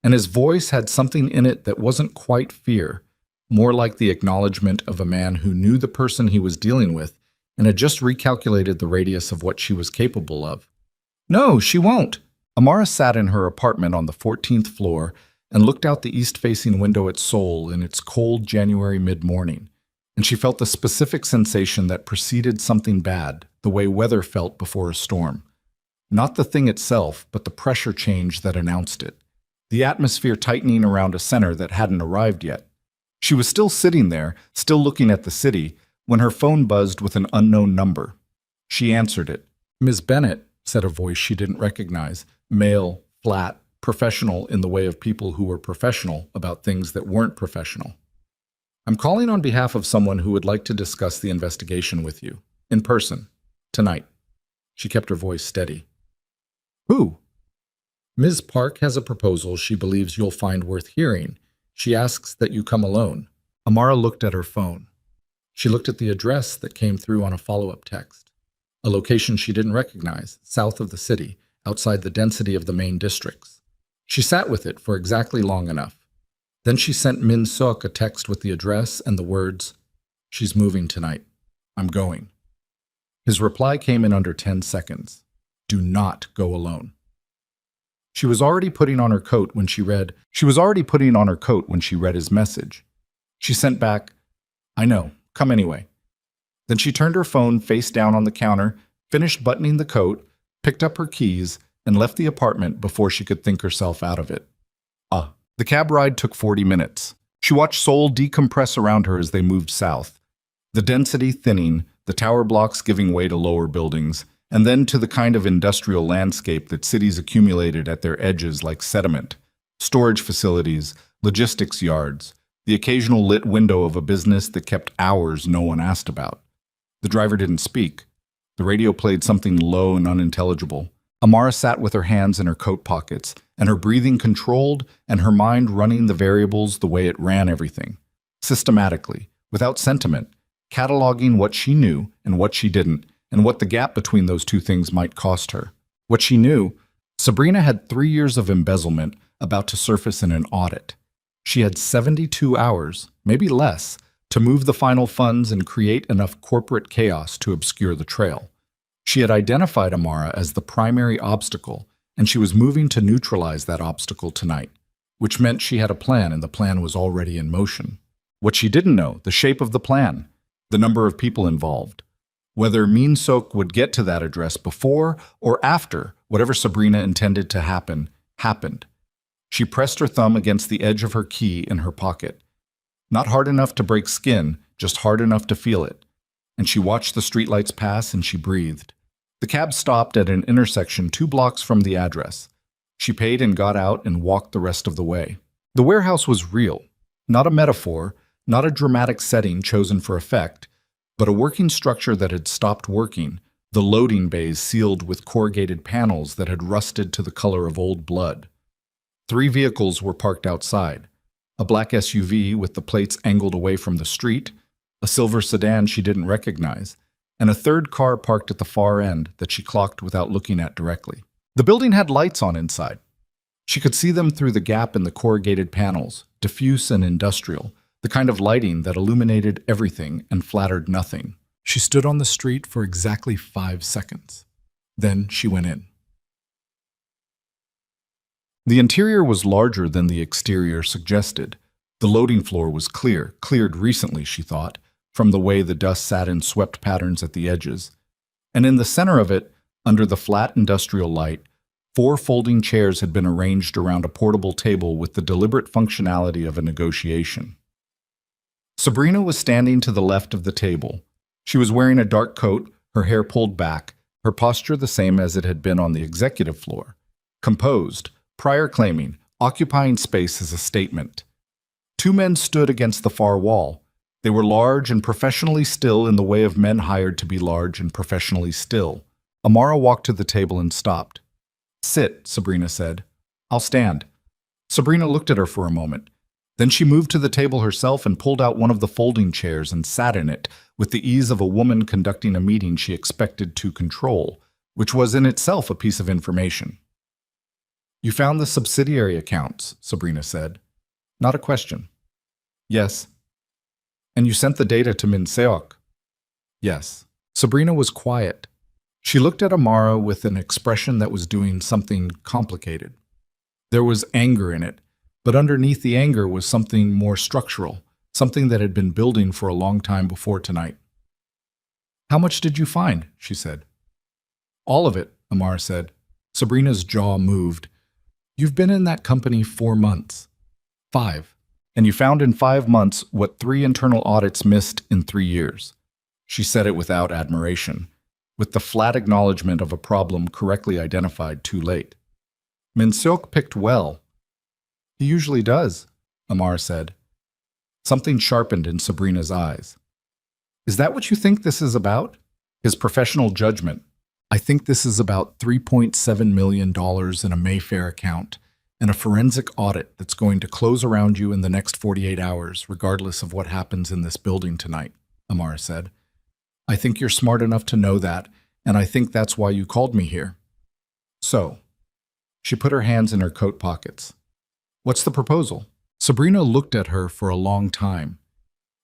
And his voice had something in it that wasn't quite fear, more like the acknowledgement of a man who knew the person he was dealing with and had just recalculated the radius of what she was capable of. "No, she won't." Amara sat in her apartment on the 14th floor and looked out the east-facing window at Seoul in its cold January mid-morning, and she felt the specific sensation that preceded something bad, the way weather felt before a storm. Not the thing itself, but the pressure change that announced it, the atmosphere tightening around a center that hadn't arrived yet. She was still sitting there, still looking at the city, when her phone buzzed with an unknown number. She answered it. "Ms. Bennett," said a voice she didn't recognize, male, flat, professional in the way of people who were professional about things that weren't professional. "I'm calling on behalf of someone who would like to discuss the investigation with you, in person, tonight." She kept her voice steady. "Who?" "Ms. Park has a proposal she believes you'll find worth hearing. She asks that you come alone." Amara looked at her phone. She looked at the address that came through on a follow-up text, a location she didn't recognize, south of the city, outside the density of the main districts. She sat with it for exactly long enough. Then she sent Min Seok a text with the address and the words, "She's moving tonight. I'm going." His reply came in under 10 seconds. "Do not go alone." She was already putting on her coat when she read his message. She sent back, "I know, come anyway." Then she turned her phone face down on the counter, finished buttoning the coat, picked up her keys, and left the apartment before she could think herself out of it. The cab ride took 40 minutes. She watched Seoul decompress around her as they moved south, the density thinning, the tower blocks giving way to lower buildings, and then to the kind of industrial landscape that cities accumulated at their edges like sediment, storage facilities, logistics yards, the occasional lit window of a business that kept hours no one asked about. The driver didn't speak. The radio played something low and unintelligible. Amara sat with her hands in her coat pockets, and her breathing controlled and her mind running the variables the way it ran everything, systematically, without sentiment, cataloging what she knew and what she didn't, and what the gap between those two things might cost her. What she knew, Sabrina had 3 years of embezzlement about to surface in an audit. She had 72 hours, maybe less, to move the final funds and create enough corporate chaos to obscure the trail. She had identified Amara as the primary obstacle, and she was moving to neutralize that obstacle tonight, which meant she had a plan and the plan was already in motion. What she didn't know, the shape of the plan, the number of people involved. Whether Min Seok would get to that address before or after whatever Sabrina intended to happen, happened. She pressed her thumb against the edge of her key in her pocket. Not hard enough to break skin, just hard enough to feel it. And she watched the streetlights pass and she breathed. The cab stopped at an intersection 2 blocks from the address. She paid and got out and walked the rest of the way. The warehouse was real, not a metaphor, not a dramatic setting chosen for effect, but a working structure that had stopped working, the loading bays sealed with corrugated panels that had rusted to the color of old blood. 3 vehicles were parked outside. A black SUV with the plates angled away from the street, a silver sedan she didn't recognize, and a third car parked at the far end that she clocked without looking at directly. The building had lights on inside. She could see them through the gap in the corrugated panels, diffuse and industrial, the kind of lighting that illuminated everything and flattered nothing. She stood on the street for exactly 5 seconds. Then she went in. The interior was larger than the exterior suggested. The loading floor was cleared recently, she thought, from the way the dust sat in swept patterns at the edges. And in the center of it, under the flat industrial light, 4 folding chairs had been arranged around a portable table with the deliberate functionality of a negotiation. Sabrina was standing to the left of the table. She was wearing a dark coat, her hair pulled back, her posture the same as it had been on the executive floor. Composed, prior claiming, occupying space as a statement. 2 men stood against the far wall. They were large and professionally still in the way of men hired to be large and professionally still. Amara walked to the table and stopped. "Sit," Sabrina said. "I'll stand." Sabrina looked at her for a moment. Then she moved to the table herself and pulled out one of the folding chairs and sat in it with the ease of a woman conducting a meeting she expected to control, which was in itself a piece of information. "You found the subsidiary accounts," Sabrina said. Not a question. "Yes." "And you sent the data to Min Seok?" "Yes." Sabrina was quiet. She looked at Amara with an expression that was doing something complicated. There was anger in it, but underneath the anger was something more structural, something that had been building for a long time before tonight. "How much did you find?" she said. "All of it," Amara said. Sabrina's jaw moved. "You've been in that company 4 months. 5. And you found in 5 months what 3 internal audits missed in 3 years." She said it without admiration, with the flat acknowledgement of a problem correctly identified too late. "Min Seok picked well." "He usually does," Amara said. Something sharpened in Sabrina's eyes. "Is that what you think this is about?" His professional judgment. "I think this is about $3.7 million in a Mayfair account and a forensic audit that's going to close around you in the next 48 hours, regardless of what happens in this building tonight." Amara said. I think you're smart enough to know that, and I think that's why you called me here. So, she put her hands in her coat pockets. What's the proposal? Sabrina looked at her for a long time.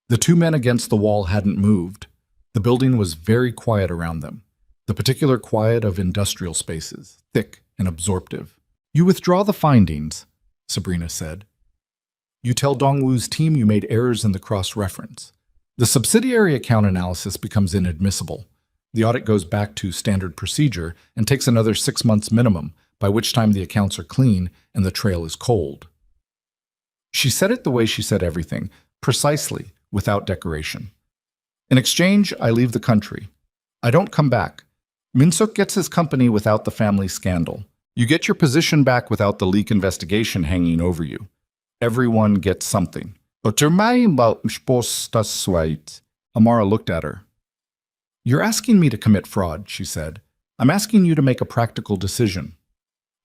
The two men against the wall hadn't moved. The building was very quiet around them, the particular quiet of industrial spaces, thick and absorptive. You withdraw the findings, Sabrina said. You tell Dongwu's team you made errors in the cross-reference. The subsidiary account analysis becomes inadmissible. The audit goes back to standard procedure and takes another 6 months minimum, by which time the accounts are clean and the trail is cold. She said it the way she said everything, precisely, without decoration. In exchange, I leave the country. I don't come back. Minsuk gets his company without the family scandal. You get your position back without the leak investigation hanging over you. Everyone gets something. Amara looked at her. You're asking me to commit fraud, she said. I'm asking you to make a practical decision.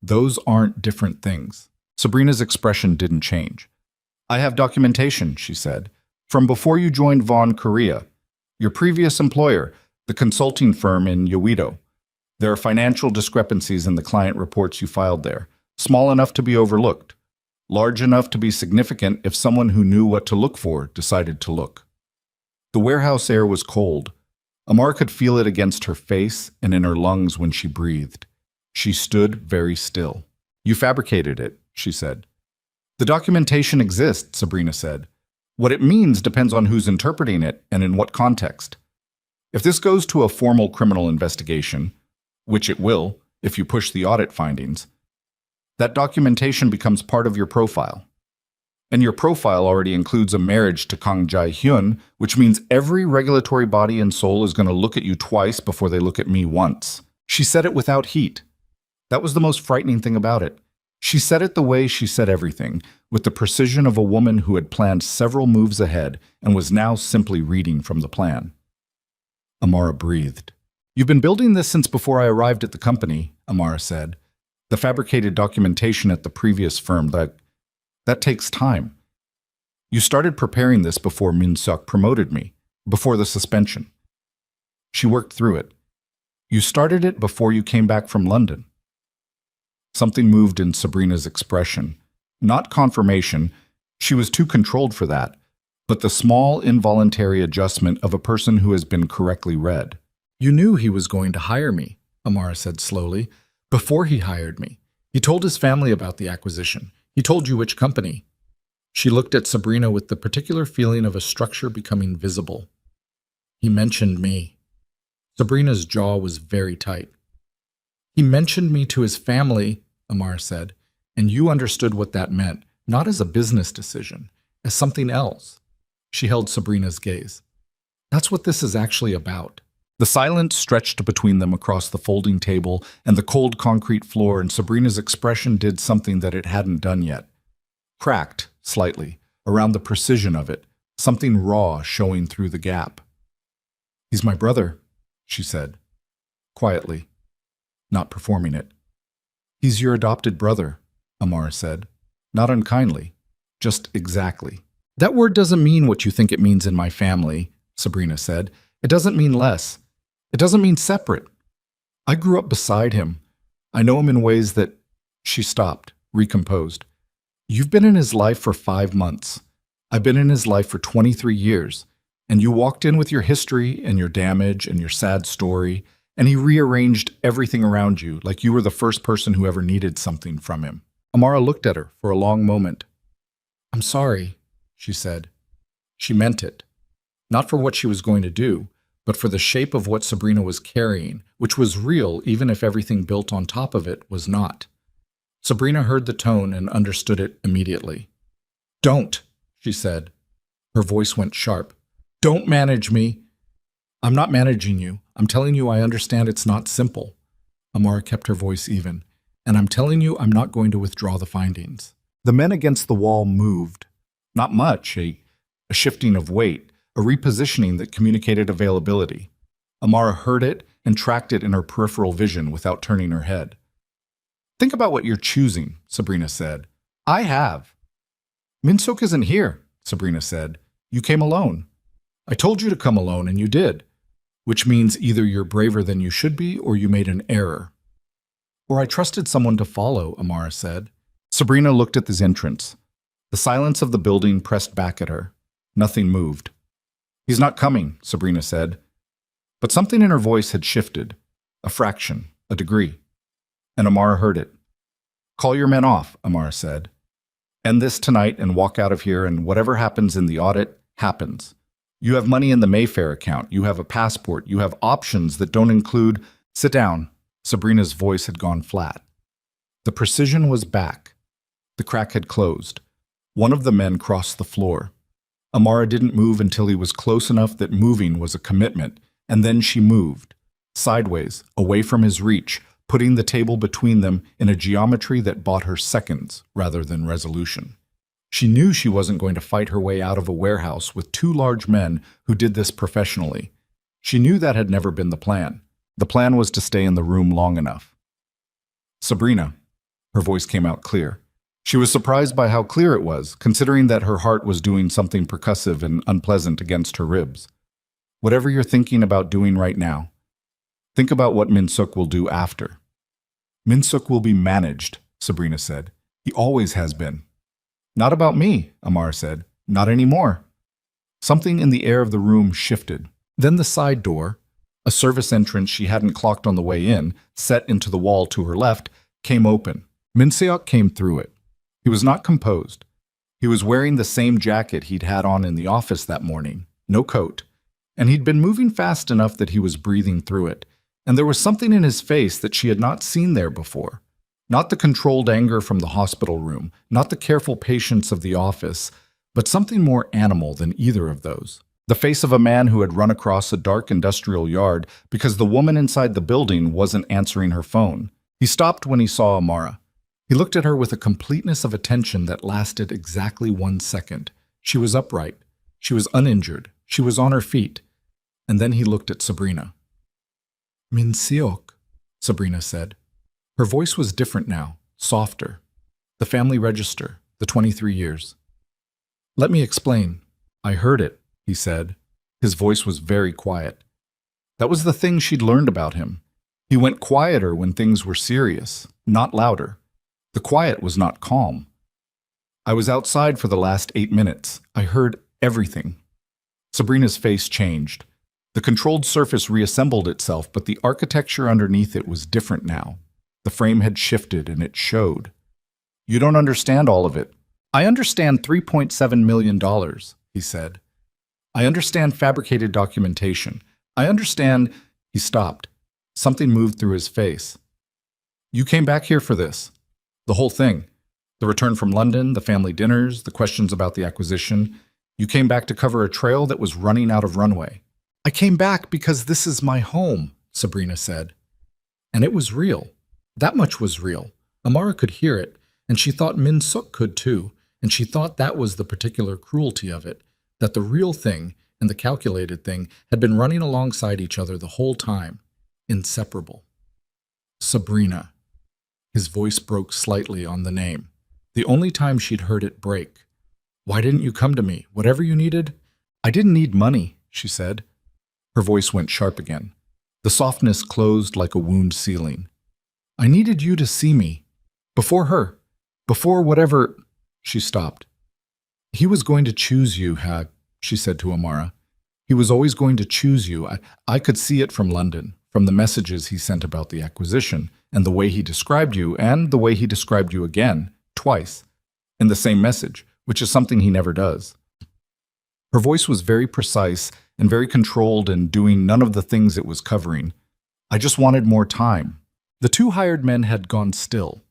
Those aren't different things. Sabrina's expression didn't change. I have documentation, she said, from before you joined Vaughn Korea, your previous employer, the consulting firm in Yowido. There are financial discrepancies in the client reports you filed there, small enough to be overlooked, large enough to be significant if someone who knew what to look for decided to look. The warehouse air was cold. Amara could feel it against her face and in her lungs when she breathed. She stood very still. You fabricated it, she said. The documentation exists, Sabrina said. What it means depends on who's interpreting it and in what context. If this goes to a formal criminal investigation, which it will if you push the audit findings, that documentation becomes part of your profile. And your profile already includes a marriage to Kang Jae-hyun, which means every regulatory body in Seoul is going to look at you twice before they look at me once. She said it without heat. That was the most frightening thing about it. She said it the way she said everything, with the precision of a woman who had planned several moves ahead and was now simply reading from the plan. Amara breathed. You've been building this since before I arrived at the company, Amara said. The fabricated documentation at the previous firm, that takes time. You started preparing this before Min-suk promoted me, before the suspension. She worked through it. You started it before you came back from London. Something moved in Sabrina's expression. Not confirmation, she was too controlled for that, but the small, involuntary adjustment of a person who has been correctly read. You knew he was going to hire me, Amara said slowly, before he hired me. He told his family about the acquisition. He told you which company. She looked at Sabrina with the particular feeling of a structure becoming visible. He mentioned me. Sabrina's jaw was very tight. He mentioned me to his family, Amara said, and you understood what that meant, not as a business decision, as something else. She held Sabrina's gaze. That's what this is actually about. The silence stretched between them across the folding table and the cold concrete floor, and Sabrina's expression did something that it hadn't done yet. Cracked, slightly, around the precision of it, something raw showing through the gap. He's my brother, she said, quietly, not performing it. He's your adopted brother, Amara said, not unkindly, just exactly. That word doesn't mean what you think it means in my family, Sabrina said. It doesn't mean less. It doesn't mean separate. I grew up beside him. I know him in ways that... She stopped, recomposed. You've been in his life for 5 months. I've been in his life for 23 years. And you walked in with your history and your damage and your sad story, and he rearranged everything around you like you were the first person who ever needed something from him. Amara looked at her for a long moment. I'm sorry, she said. She meant it. Not for what she was going to do, but for the shape of what Sabrina was carrying, which was real even if everything built on top of it was not. Sabrina heard the tone and understood it immediately. Don't, she said. Her voice went sharp. Don't manage me. I'm not managing you. I'm telling you I understand it's not simple. Amara kept her voice even. And I'm telling you I'm not going to withdraw the findings. The men against the wall moved. Not much, a shifting of weight, a repositioning that communicated availability. Amara heard it and tracked it in her peripheral vision without turning her head. Think about what you're choosing, Sabrina said. I have. Minsuk isn't here, Sabrina said. You came alone. I told you to come alone, and you did, which means either you're braver than you should be or you made an error. Or I trusted someone to follow, Amara said. Sabrina looked at his entrance. The silence of the building pressed back at her. Nothing moved. He's not coming, Sabrina said. But something in her voice had shifted. A fraction, a degree. And Amara heard it. Call your men off, Amara said. End this tonight and walk out of here, and whatever happens in the audit, happens. You have money in the Mayfair account. You have a passport. You have options that don't include... Sit down. Sabrina's voice had gone flat. The precision was back. The crack had closed. One of the men crossed the floor. Amara didn't move until he was close enough that moving was a commitment, and then she moved. Sideways, away from his reach, putting the table between them in a geometry that bought her seconds rather than resolution. She knew she wasn't going to fight her way out of a warehouse with two large men who did this professionally. She knew that had never been the plan. The plan was to stay in the room long enough. Sabrina. Her voice came out clear. She was surprised by how clear it was, considering that her heart was doing something percussive and unpleasant against her ribs. Whatever you're thinking about doing right now, think about what Min-suk will do after. Min-suk will be managed, Sabrina said. He always has been. Not about me, Amara said. Not anymore. Something in the air of the room shifted. Then the side door, a service entrance she hadn't clocked on the way in, set into the wall to her left, came open. Min-seok came through it. He was not composed. He was wearing the same jacket he'd had on in the office that morning, no coat, and he'd been moving fast enough that he was breathing through it, and there was something in his face that she had not seen there before. Not the controlled anger from the hospital room, not the careful patience of the office, but something more animal than either of those. The face of a man who had run across a dark industrial yard because the woman inside the building wasn't answering her phone. He stopped when he saw Amara. He looked at her with a completeness of attention that lasted exactly 1 second. She was upright. She was uninjured. She was on her feet. And then he looked at Sabrina. Min-seok, Sabrina said. Her voice was different now, softer. The family register, the 23 years. Let me explain. I heard it, he said. His voice was very quiet. That was the thing she'd learned about him. He went quieter when things were serious, not louder. The quiet was not calm. I was outside for the last 8 minutes. I heard everything. Sabrina's face changed. The controlled surface reassembled itself, but the architecture underneath it was different now. The frame had shifted, and it showed. You don't understand all of it. I understand $3.7 million, he said. I understand fabricated documentation. I understand... He stopped. Something moved through his face. You came back here for this. The whole thing. The return from London, the family dinners, the questions about the acquisition. You came back to cover a trail that was running out of runway. I came back because this is my home, Sabrina said. And it was real. That much was real. Amara could hear it, and she thought Min-suk could too, and she thought that was the particular cruelty of it, that the real thing and the calculated thing had been running alongside each other the whole time, inseparable. Sabrina. His voice broke slightly on the name, the only time she'd heard it break. Why didn't you come to me? Whatever you needed? I didn't need money, she said. Her voice went sharp again. The softness closed like a wound sealing. I needed you to see me. Before her. Before whatever... She stopped. He was going to choose you, she said to Amara. He was always going to choose you. I could see it from London, from the messages he sent about the acquisition, and the way he described you, and the way he described you again, twice, in the same message, which is something he never does. Her voice was very precise and very controlled and doing none of the things it was covering. I just wanted more time. The two hired men had gone still.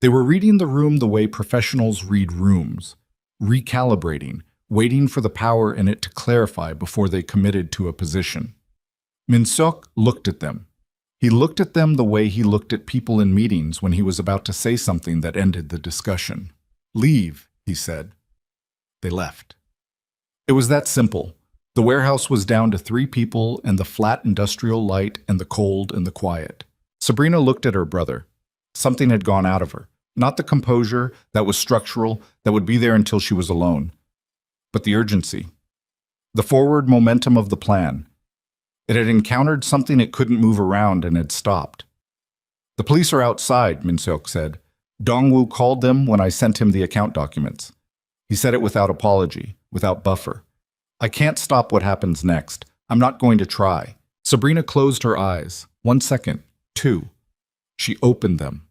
They were reading the room the way professionals read rooms, recalibrating, waiting for the power in it to clarify before they committed to a position. Min-suk looked at them. He looked at them the way he looked at people in meetings when he was about to say something that ended the discussion. Leave, he said. They left. It was that simple. The warehouse was down to 3 people and the flat industrial light and the cold and the quiet. Sabrina looked at her brother. Something had gone out of her. Not the composure that was structural, that would be there until she was alone, but the urgency. The forward momentum of the plan. It had encountered something it couldn't move around and had stopped. The police are outside, Min-seok said. Dong-woo called them when I sent him the account documents. He said it without apology, without buffer. I can't stop what happens next. I'm not going to try. Sabrina closed her eyes. 1 second. 2. She opened them.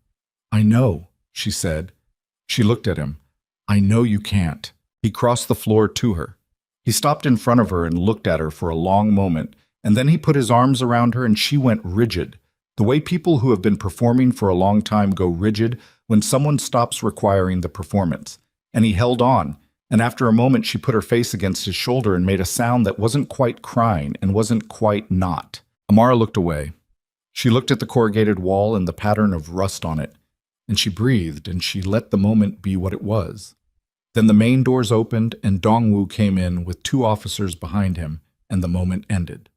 I know, she said. She looked at him. I know you can't. He crossed the floor to her. He stopped in front of her and looked at her for a long moment, and then he put his arms around her and she went rigid. The way people who have been performing for a long time go rigid when someone stops requiring the performance. And he held on, and after a moment she put her face against his shoulder and made a sound that wasn't quite crying and wasn't quite not. Amara looked away. She looked at the corrugated wall and the pattern of rust on it, and she breathed and she let the moment be what it was. Then the main doors opened and Dong-woo came in with 2 officers behind him, and the moment ended.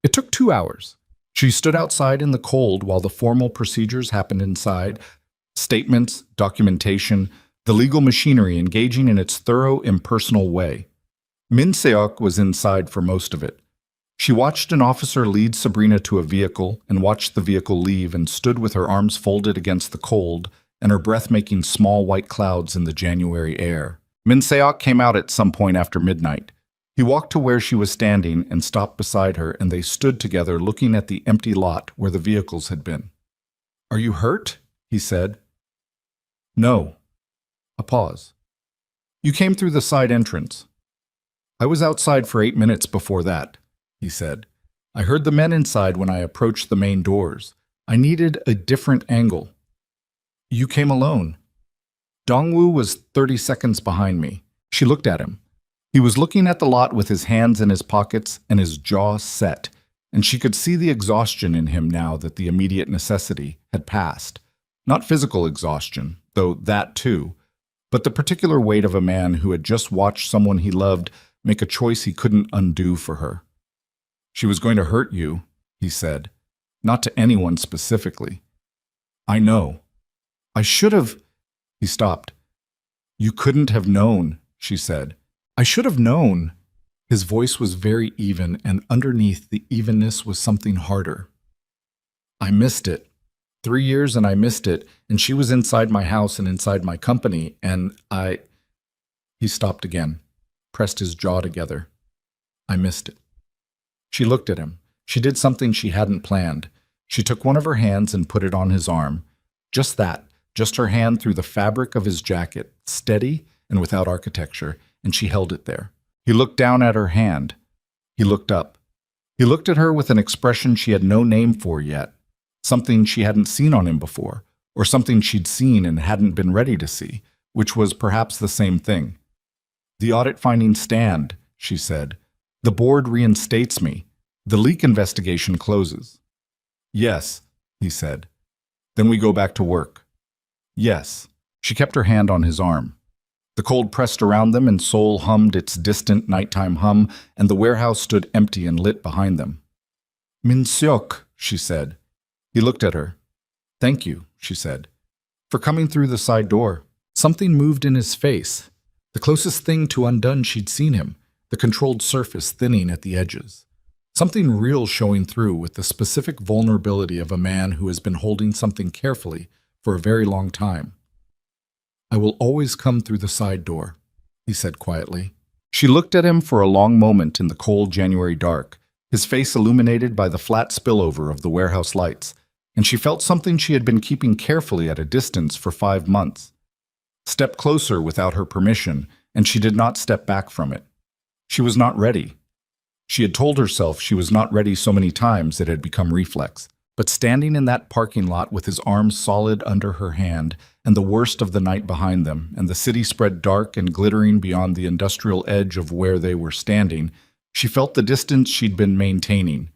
It took 2 hours. She stood outside in the cold while the formal procedures happened inside, statements, documentation, the legal machinery engaging in its thorough, impersonal way. Min-seok was inside for most of it. She watched an officer lead Sabrina to a vehicle and watched the vehicle leave and stood with her arms folded against the cold and her breath making small white clouds in the January air. Min-seok came out at some point after midnight. He walked to where she was standing and stopped beside her, and they stood together looking at the empty lot where the vehicles had been. Are you hurt? He said. No. A pause. You came through the side entrance. I was outside for 8 minutes before that, he said. I heard the men inside when I approached the main doors. I needed a different angle. You came alone. Dong-woo was 30 seconds behind me. She looked at him. He was looking at the lot with his hands in his pockets and his jaw set, and she could see the exhaustion in him now that the immediate necessity had passed. Not physical exhaustion, though that too, but the particular weight of a man who had just watched someone he loved make a choice he couldn't undo for her. She was going to hurt you, he said, not to anyone specifically. I know. I should have... He stopped. You couldn't have known, she said. I should have known. His voice was very even, and underneath the evenness was something harder. I missed it. 3 years and I missed it, and she was inside my house and inside my company, and I... He stopped again, pressed his jaw together. I missed it. She looked at him. She did something she hadn't planned. She took one of her hands and put it on his arm. Just that, just her hand through the fabric of his jacket, steady and without architecture, and she held it there. He looked down at her hand. He looked up. He looked at her with an expression she had no name for yet, something she hadn't seen on him before, or something she'd seen and hadn't been ready to see, which was perhaps the same thing. The audit findings stand, she said. The board reinstates me. The leak investigation closes. Yes, he said. Then we go back to work. Yes. She kept her hand on his arm. The cold pressed around them and Seoul hummed its distant nighttime hum, and the warehouse stood empty and lit behind them. Min-seok, she said. He looked at her. Thank you, she said, for coming through the side door. Something moved in his face, the closest thing to undone she'd seen him, the controlled surface thinning at the edges. Something real showing through with the specific vulnerability of a man who has been holding something carefully for a very long time. I will always come through the side door, he said quietly. She looked at him for a long moment in the cold January dark, his face illuminated by the flat spillover of the warehouse lights, and she felt something she had been keeping carefully at a distance for 5 months. Step closer without her permission, and she did not step back from it. She was not ready. She had told herself she was not ready so many times it had become reflex. But standing in that parking lot with his arms solid under her hand, and the worst of the night behind them, and the city spread dark and glittering beyond the industrial edge of where they were standing, she felt the distance she'd been maintaining.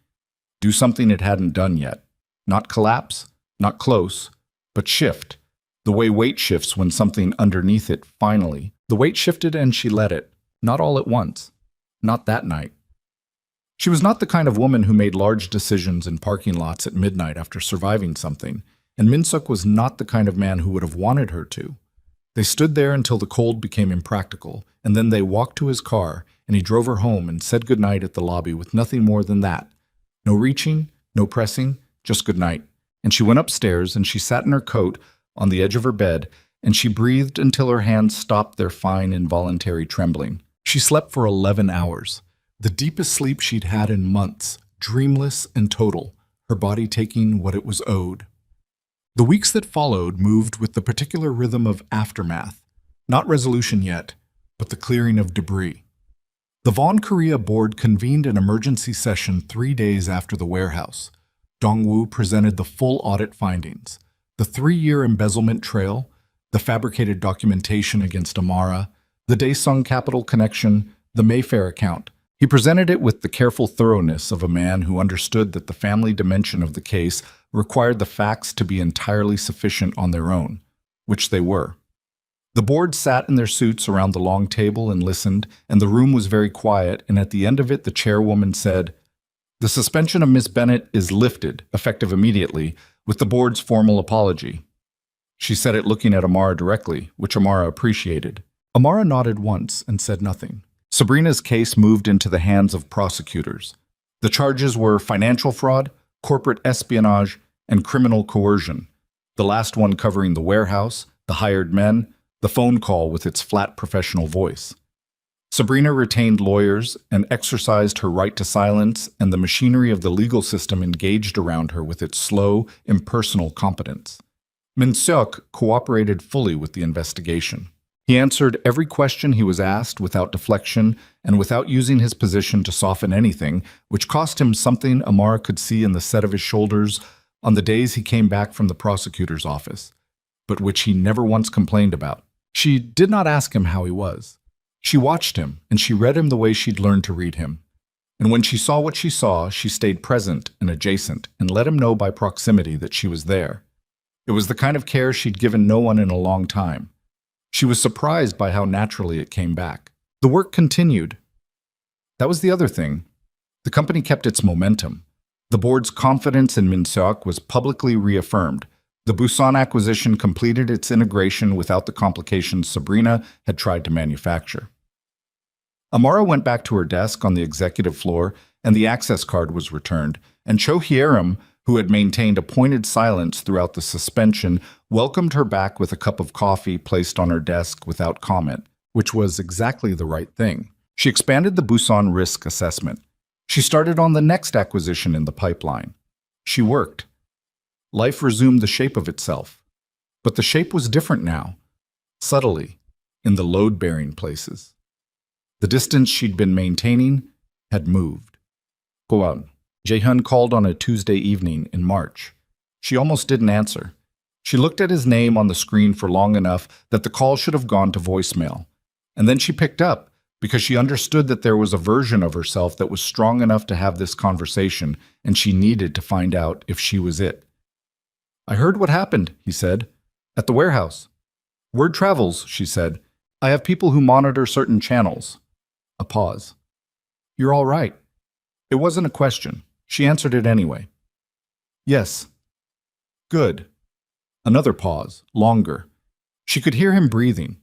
Do something it hadn't done yet. Not collapse, not close, but shift. The way weight shifts when something underneath it finally. The weight shifted and she let it. Not all at once. Not that night. She was not the kind of woman who made large decisions in parking lots at midnight after surviving something, and Min-seok was not the kind of man who would have wanted her to. They stood there until the cold became impractical, and then they walked to his car, and he drove her home and said goodnight at the lobby with nothing more than that. No reaching, no pressing, just goodnight. And she went upstairs and she sat in her coat on the edge of her bed, and she breathed until her hands stopped their fine, involuntary trembling. She slept for 11 hours, the deepest sleep she'd had in months, dreamless and total, her body taking what it was owed. The weeks that followed moved with the particular rhythm of aftermath, not resolution yet, but the clearing of debris. The Vaughn Korea board convened an emergency session 3 days after the warehouse. Dong-woo presented the full audit findings, the 3-year embezzlement trail, the fabricated documentation against Amara, the Daesung Capital connection, the Mayfair account. He presented it with the careful thoroughness of a man who understood that the family dimension of the case required the facts to be entirely sufficient on their own, which they were. The board sat in their suits around the long table and listened, and the room was very quiet, and at the end of it the chairwoman said, "The suspension of Miss Bennett is lifted, effective immediately, with the board's formal apology." She said it looking at Amara directly, which Amara appreciated. Amara nodded once and said nothing. Sabrina's case moved into the hands of prosecutors. The charges were financial fraud, corporate espionage, and criminal coercion, the last one covering the warehouse, the hired men, the phone call with its flat professional voice. Sabrina retained lawyers and exercised her right to silence, and the machinery of the legal system engaged around her with its slow, impersonal competence. Min-seok cooperated fully with the investigation. He answered every question he was asked without deflection and without using his position to soften anything, which cost him something Amara could see in the set of his shoulders on the days he came back from the prosecutor's office, but which he never once complained about. She did not ask him how he was. She watched him, and she read him the way she'd learned to read him. And when she saw what she saw, she stayed present and adjacent and let him know by proximity that she was there. It was the kind of care she'd given no one in a long time. She was surprised by how naturally it came back. The work continued. That was the other thing. The company kept its momentum. The board's confidence in Min-seok was publicly reaffirmed. The Busan acquisition completed its integration without the complications Sabrina had tried to manufacture. Amara went back to her desk on the executive floor, and the access card was returned, and Cho Hyerim, who had maintained a pointed silence throughout the suspension, welcomed her back with a cup of coffee placed on her desk without comment, which was exactly the right thing. She expanded the Busan risk assessment. She started on the next acquisition in the pipeline. She worked. Life resumed the shape of itself. But the shape was different now, subtly, in the load-bearing places. The distance she'd been maintaining had moved. Go Jae-hyun called on a Tuesday evening in March. She almost didn't answer. She looked at his name on the screen for long enough that the call should have gone to voicemail. And then she picked up because she understood that there was a version of herself that was strong enough to have this conversation, and she needed to find out if she was it. "I heard what happened," he said, "at the warehouse." "Word travels," she said. "I have people who monitor certain channels." A pause. "You're all right." It wasn't a question. She answered it anyway. "Yes." "Good." Another pause, longer. She could hear him breathing.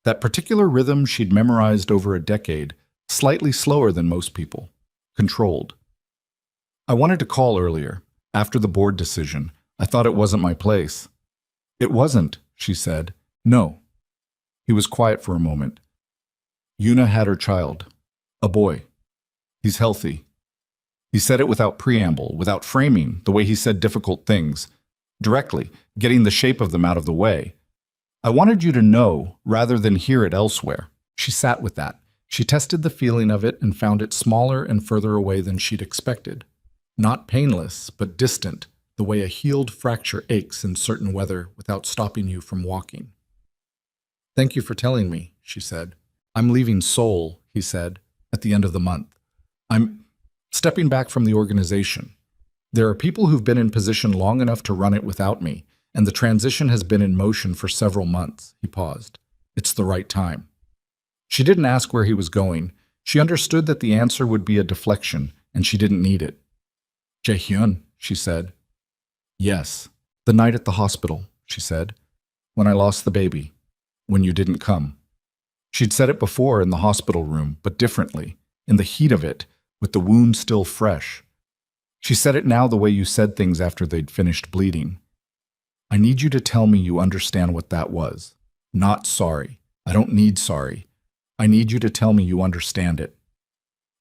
That particular rhythm she'd memorized over a decade, slightly slower than most people. Controlled. "I wanted to call earlier, after the board decision. I thought it wasn't my place." "It wasn't," she said. "No." He was quiet for a moment. "Yuna had her child. A boy. He's healthy." He said it without preamble, without framing, the way he said difficult things. Directly, getting the shape of them out of the way. "I wanted you to know, rather than hear it elsewhere." She sat with that. She tested the feeling of it and found it smaller and further away than she'd expected. Not painless, but distant, the way a healed fracture aches in certain weather without stopping you from walking. "Thank you for telling me," she said. "I'm leaving Seoul," he said, "at the end of the month. I'm stepping back from the organization. There are people who've been in position long enough to run it without me, and the transition has been in motion for several months." He paused. "It's the right time." She didn't ask where he was going. She understood that the answer would be a deflection, and she didn't need it. "Jae-hyun," she said. "Yes. The night at the hospital," she said. "When I lost the baby. When you didn't come." She'd said it before in the hospital room, but differently, in the heat of it, with the wound still fresh. She said it now the way you said things after they'd finished bleeding. I need you to tell me you understand what that was. Not sorry. I don't need sorry. I need you to tell me you understand it.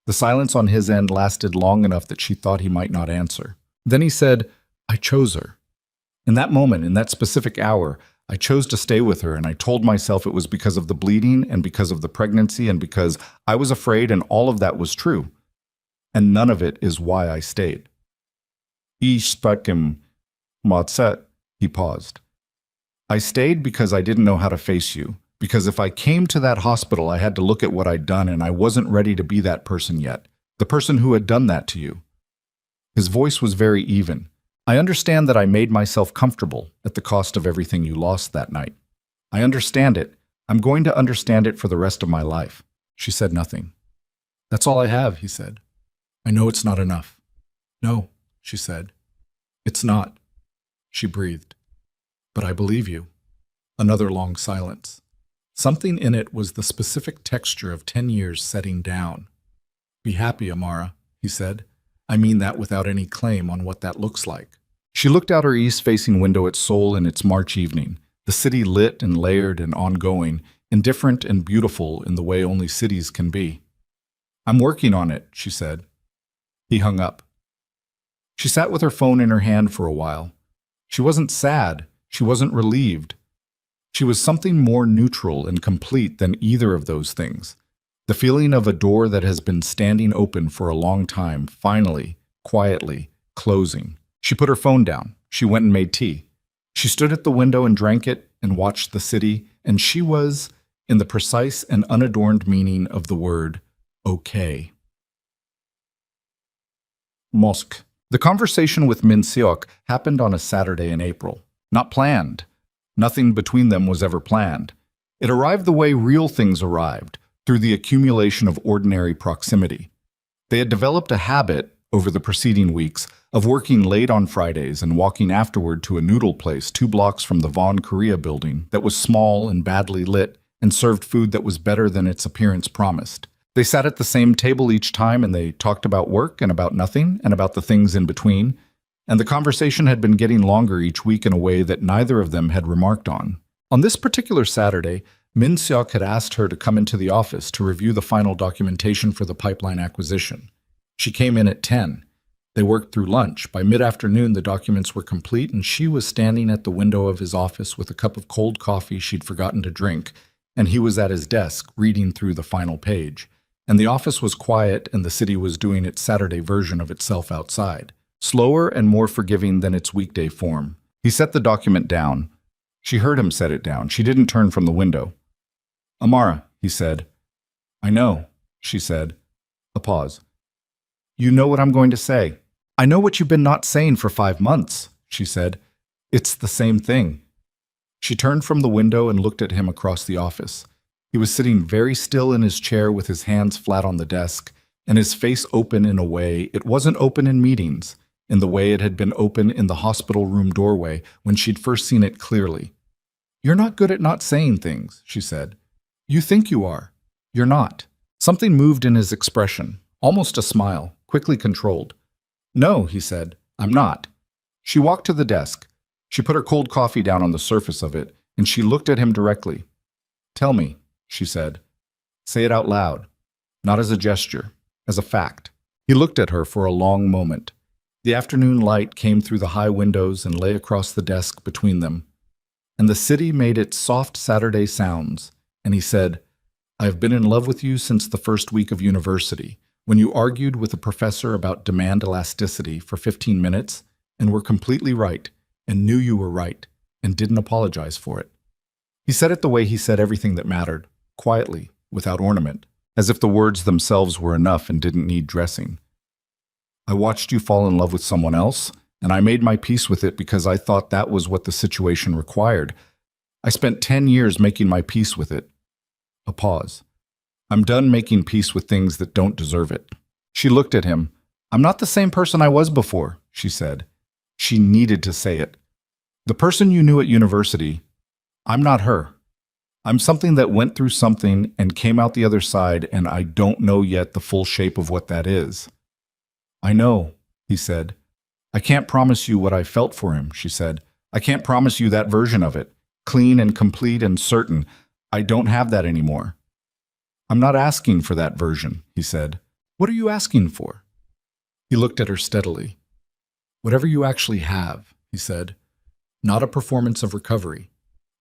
The silence on his end lasted long enough that she thought he might not answer. Then he said, I chose her. In that moment, in that specific hour, I chose to stay with her, and I told myself it was because of the bleeding and because of the pregnancy and because I was afraid, and all of that was true. And none of it is why I stayed. He paused. I stayed because I didn't know how to face you, because if I came to that hospital, I had to look at what I'd done, and I wasn't ready to be that person yet, the person who had done that to you. His voice was very even. I understand that I made myself comfortable at the cost of everything you lost that night. I understand it. I'm going to understand it for the rest of my life. She said nothing. That's all I have, he said. I know it's not enough. No, she said. It's not. She breathed. But I believe you. Another long silence. Something in it was the specific texture of 10 years setting down. Be happy, Amara, he said. I mean that without any claim on what that looks like. She looked out her east-facing window at Seoul in its March evening, the city lit and layered and ongoing, indifferent and beautiful in the way only cities can be. I'm working on it, she said. He hung up. She sat with her phone in her hand for a while. She wasn't sad. She wasn't relieved. She was something more neutral and complete than either of those things. The feeling of a door that has been standing open for a long time, finally, quietly, closing. She put her phone down. She went and made tea. She stood at the window and drank it and watched the city, and she was, in the precise and unadorned meaning of the word, okay. Mosque. The conversation with Min Seok happened on a Saturday in April. Not planned. Nothing between them was ever planned. It arrived the way real things arrived, through the accumulation of ordinary proximity. They had developed a habit, over the preceding weeks, of working late on Fridays and walking afterward to a noodle place 2 blocks from the Vaughn Korea building that was small and badly lit and served food that was better than its appearance promised. They sat at the same table each time, and they talked about work and about nothing and about the things in between, and the conversation had been getting longer each week in a way that neither of them had remarked on. On this particular Saturday, Min Seok had asked her to come into the office to review the final documentation for the pipeline acquisition. She came in at 10. They worked through lunch. By mid-afternoon, the documents were complete, and she was standing at the window of his office with a cup of cold coffee she'd forgotten to drink, and he was at his desk, reading through the final page. And the office was quiet, and the city was doing its Saturday version of itself outside, slower and more forgiving than its weekday form. He set the document down. She heard him set it down. She didn't turn from the window. Amara, he said. I know, she said. A pause. You know what I'm going to say. I know what you've been not saying for 5 months, she said. It's the same thing. She turned from the window and looked at him across the office. He was sitting very still in his chair with his hands flat on the desk, and his face open in a way it wasn't open in meetings, in the way it had been open in the hospital room doorway when she'd first seen it clearly. You're not good at not saying things, she said. You think you are. You're not. Something moved in his expression, almost a smile, quickly controlled. No, he said, I'm not. She walked to the desk. She put her cold coffee down on the surface of it, and she looked at him directly. Tell me, she said. Say it out loud, not as a gesture, as a fact. He looked at her for a long moment. The afternoon light came through the high windows and lay across the desk between them. And the city made its soft Saturday sounds, and he said, I've been in love with you since the first week of university, when you argued with a professor about demand elasticity for 15 minutes and were completely right and knew you were right and didn't apologize for it. He said it the way he said everything that mattered, quietly, without ornament, as if the words themselves were enough and didn't need dressing. I watched you fall in love with someone else, and I made my peace with it because I thought that was what the situation required. I spent 10 years making my peace with it. A pause. I'm done making peace with things that don't deserve it. She looked at him. I'm not the same person I was before, she said. She needed to say it. The person you knew at university, I'm not her. I'm something that went through something and came out the other side, and I don't know yet the full shape of what that is. I know, he said. I can't promise you what I felt for him, she said. I can't promise you that version of it, clean and complete and certain. I don't have that anymore. I'm not asking for that version, he said. What are you asking for? He looked at her steadily. Whatever you actually have, he said. Not a performance of recovery.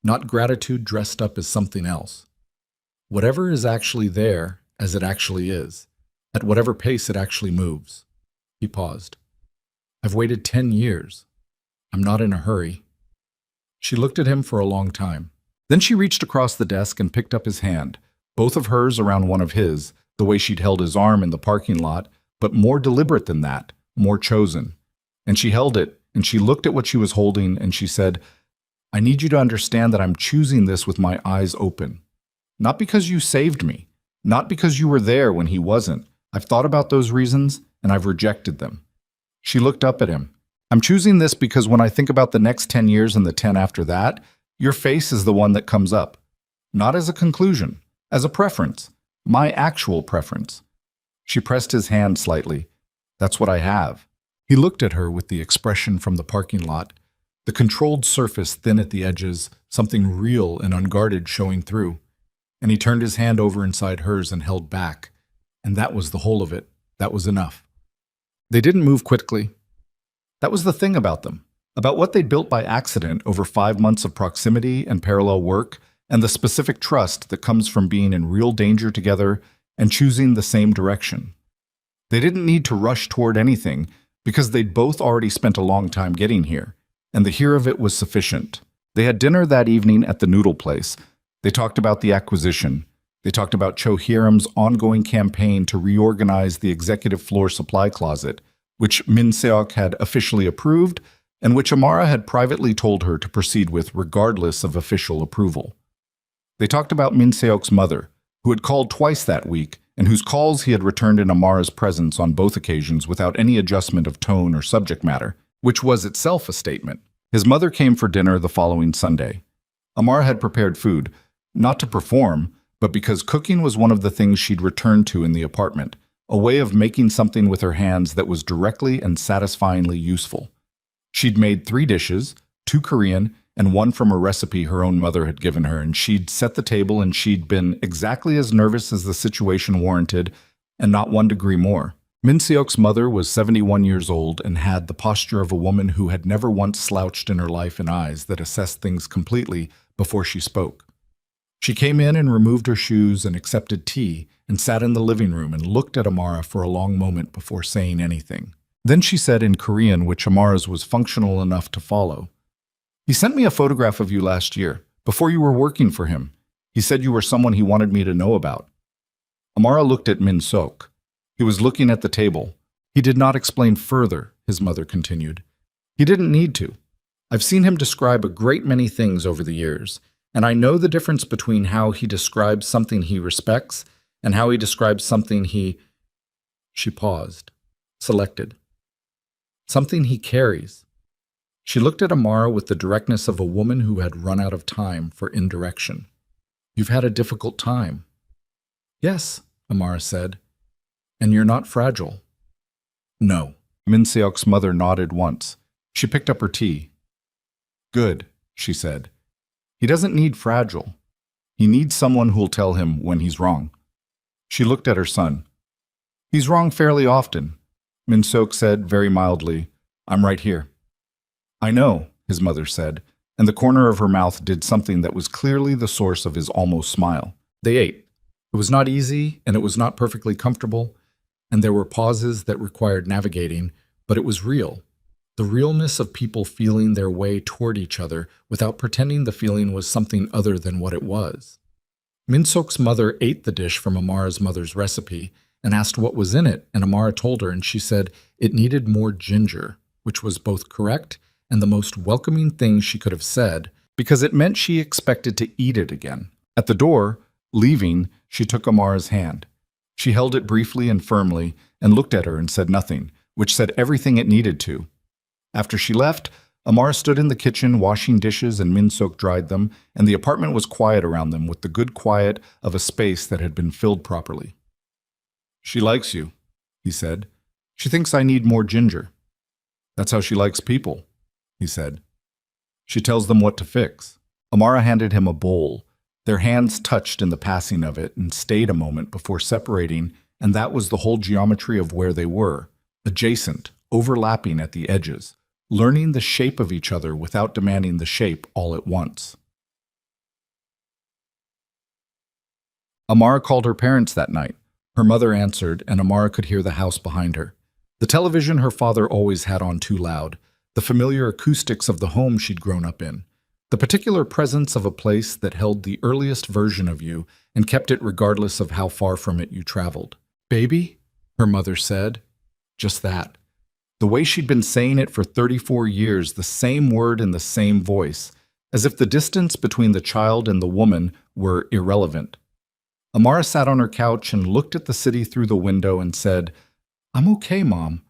Not gratitude dressed up as something else. Whatever is actually there as it actually is, at whatever pace it actually moves. He paused. I've waited 10 years. I'm not in a hurry. She looked at him for a long time. Then she reached across the desk and picked up his hand, both of hers around one of his, the way she'd held his arm in the parking lot, but more deliberate than that, more chosen. And she held it, and she looked at what she was holding, and she said, I need you to understand that I'm choosing this with my eyes open. Not because you saved me, not because you were there when he wasn't. I've thought about those reasons, and I've rejected them. She looked up at him. I'm choosing this because when I think about the next 10 years and the 10 after that, your face is the one that comes up. Not as a conclusion, as a preference, my actual preference. She pressed his hand slightly. That's what I have. He looked at her with the expression from the parking lot, the controlled surface thin at the edges, something real and unguarded showing through. And he turned his hand over inside hers and held back. And that was the whole of it. That was enough. They didn't move quickly. That was the thing about them, about what they'd built by accident over 5 months of proximity and parallel work, and the specific trust that comes from being in real danger together and choosing the same direction. They didn't need to rush toward anything because they'd both already spent a long time getting here, and the here of it was sufficient. They had dinner that evening at the noodle place. They talked about the acquisition. They talked about Cho Hiram's ongoing campaign to reorganize the executive floor supply closet, which Min Seok had officially approved and which Amara had privately told her to proceed with regardless of official approval. They talked about Min Seok's mother, who had called twice that week and whose calls he had returned in Amara's presence on both occasions without any adjustment of tone or subject matter, which was itself a statement. His mother came for dinner the following Sunday. Amara had prepared food, not to perform, but because cooking was one of the things she'd returned to in the apartment, a way of making something with her hands that was directly and satisfyingly useful. She'd made 3 dishes, 2 Korean, and 1 from a recipe her own mother had given her, and she'd set the table and she'd been exactly as nervous as the situation warranted, and not 1 degree more. Min Seok's mother was 71 years old and had the posture of a woman who had never once slouched in her life in eyes that assessed things completely before she spoke. She came in and removed her shoes and accepted tea and sat in the living room and looked at Amara for a long moment before saying anything. Then she said in Korean, which Amara's was functional enough to follow, He sent me a photograph of you last year, before you were working for him. He said you were someone he wanted me to know about. Amara looked at Min Seok. He was looking at the table. He did not explain further, his mother continued. He didn't need to. I've seen him describe a great many things over the years, and I know the difference between how he describes something he respects and how he describes something he... She paused, selected. Something he carries. She looked at Amara with the directness of a woman who had run out of time for indirection. You've had a difficult time. Yes, Amara said. And you're not fragile. No. Min Seok's mother nodded once. She picked up her tea. Good, she said. He doesn't need fragile. He needs someone who'll tell him when he's wrong. She looked at her son. He's wrong fairly often. Min Seok said very mildly, I'm right here. I know, his mother said, and the corner of her mouth did something that was clearly the source of his almost smile. They ate. It was not easy, and it was not perfectly comfortable, and there were pauses that required navigating, but it was real. The realness of people feeling their way toward each other without pretending the feeling was something other than what it was. Min Seok's mother ate the dish from Amara's mother's recipe and asked what was in it, and Amara told her, and she said it needed more ginger, which was both correct and the most welcoming thing she could have said, because it meant she expected to eat it again. At the door, leaving, she took Amara's hand. She held it briefly and firmly and looked at her and said nothing, which said everything it needed to. After she left, Amara stood in the kitchen washing dishes and Min-seok dried them, and the apartment was quiet around them with the good quiet of a space that had been filled properly. "She likes you," he said. "She thinks I need more ginger." "That's how she likes people," he said. "She tells them what to fix." Amara handed him a bowl. Their hands touched in the passing of it and stayed a moment before separating, and that was the whole geometry of where they were, adjacent, overlapping at the edges, learning the shape of each other without demanding the shape all at once. Amara called her parents that night. Her mother answered, and Amara could hear the house behind her. The television her father always had on too loud, the familiar acoustics of the home she'd grown up in, the particular presence of a place that held the earliest version of you and kept it regardless of how far from it you traveled. "Baby?" her mother said. Just that. The way she'd been saying it for 34 years, the same word in the same voice, as if the distance between the child and the woman were irrelevant. Amara sat on her couch and looked at the city through the window and said, "I'm okay, Mom.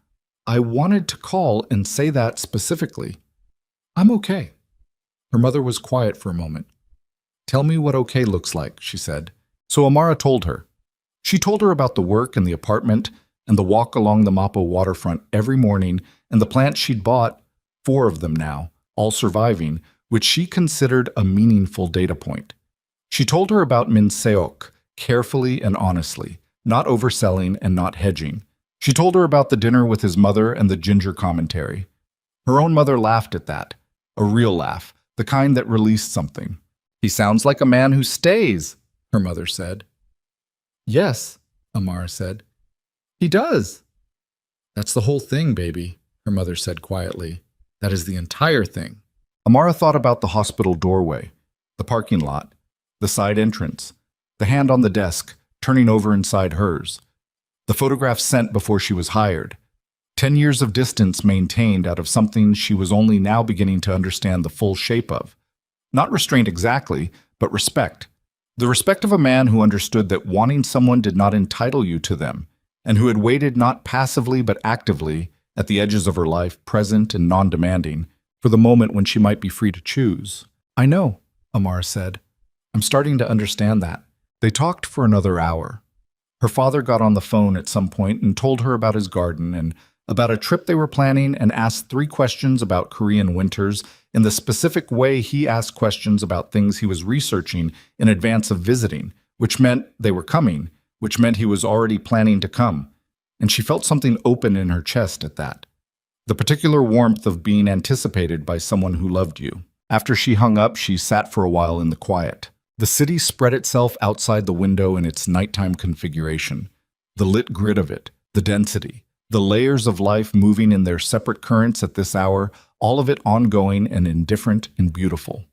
I wanted to call and say that specifically. I'm okay." Her mother was quiet for a moment. "Tell me what okay looks like," she said. So Amara told her. She told her about the work and the apartment and the walk along the Mapo waterfront every morning and the plants she'd bought, 4 of them now, all surviving, which she considered a meaningful data point. She told her about Min-seok, carefully and honestly, not overselling and not hedging. She told her about the dinner with his mother and the ginger commentary. Her own mother laughed at that, a real laugh, the kind that released something. "He sounds like a man who stays," her mother said. "Yes," Amara said. "He does." "That's the whole thing, baby," her mother said quietly. "That is the entire thing." Amara thought about the hospital doorway, the parking lot, the side entrance, the hand on the desk, turning over inside hers, the photograph sent before she was hired, 10 years of distance maintained out of something she was only now beginning to understand the full shape of. Not restraint exactly, but respect. The respect of a man who understood that wanting someone did not entitle you to them, and who had waited not passively but actively, at the edges of her life, present and non-demanding, for the moment when she might be free to choose. "I know," Amara said. "I'm starting to understand that." They talked for another hour. Her father got on the phone at some point and told her about his garden and about a trip they were planning and asked 3 questions about Korean winters in the specific way he asked questions about things he was researching in advance of visiting, which meant they were coming, which meant he was already planning to come. And she felt something open in her chest at that. The particular warmth of being anticipated by someone who loved you. After she hung up, she sat for a while in the quiet. The city spread itself outside the window in its nighttime configuration. The lit grid of it, the density, the layers of life moving in their separate currents at this hour, all of it ongoing and indifferent and beautiful.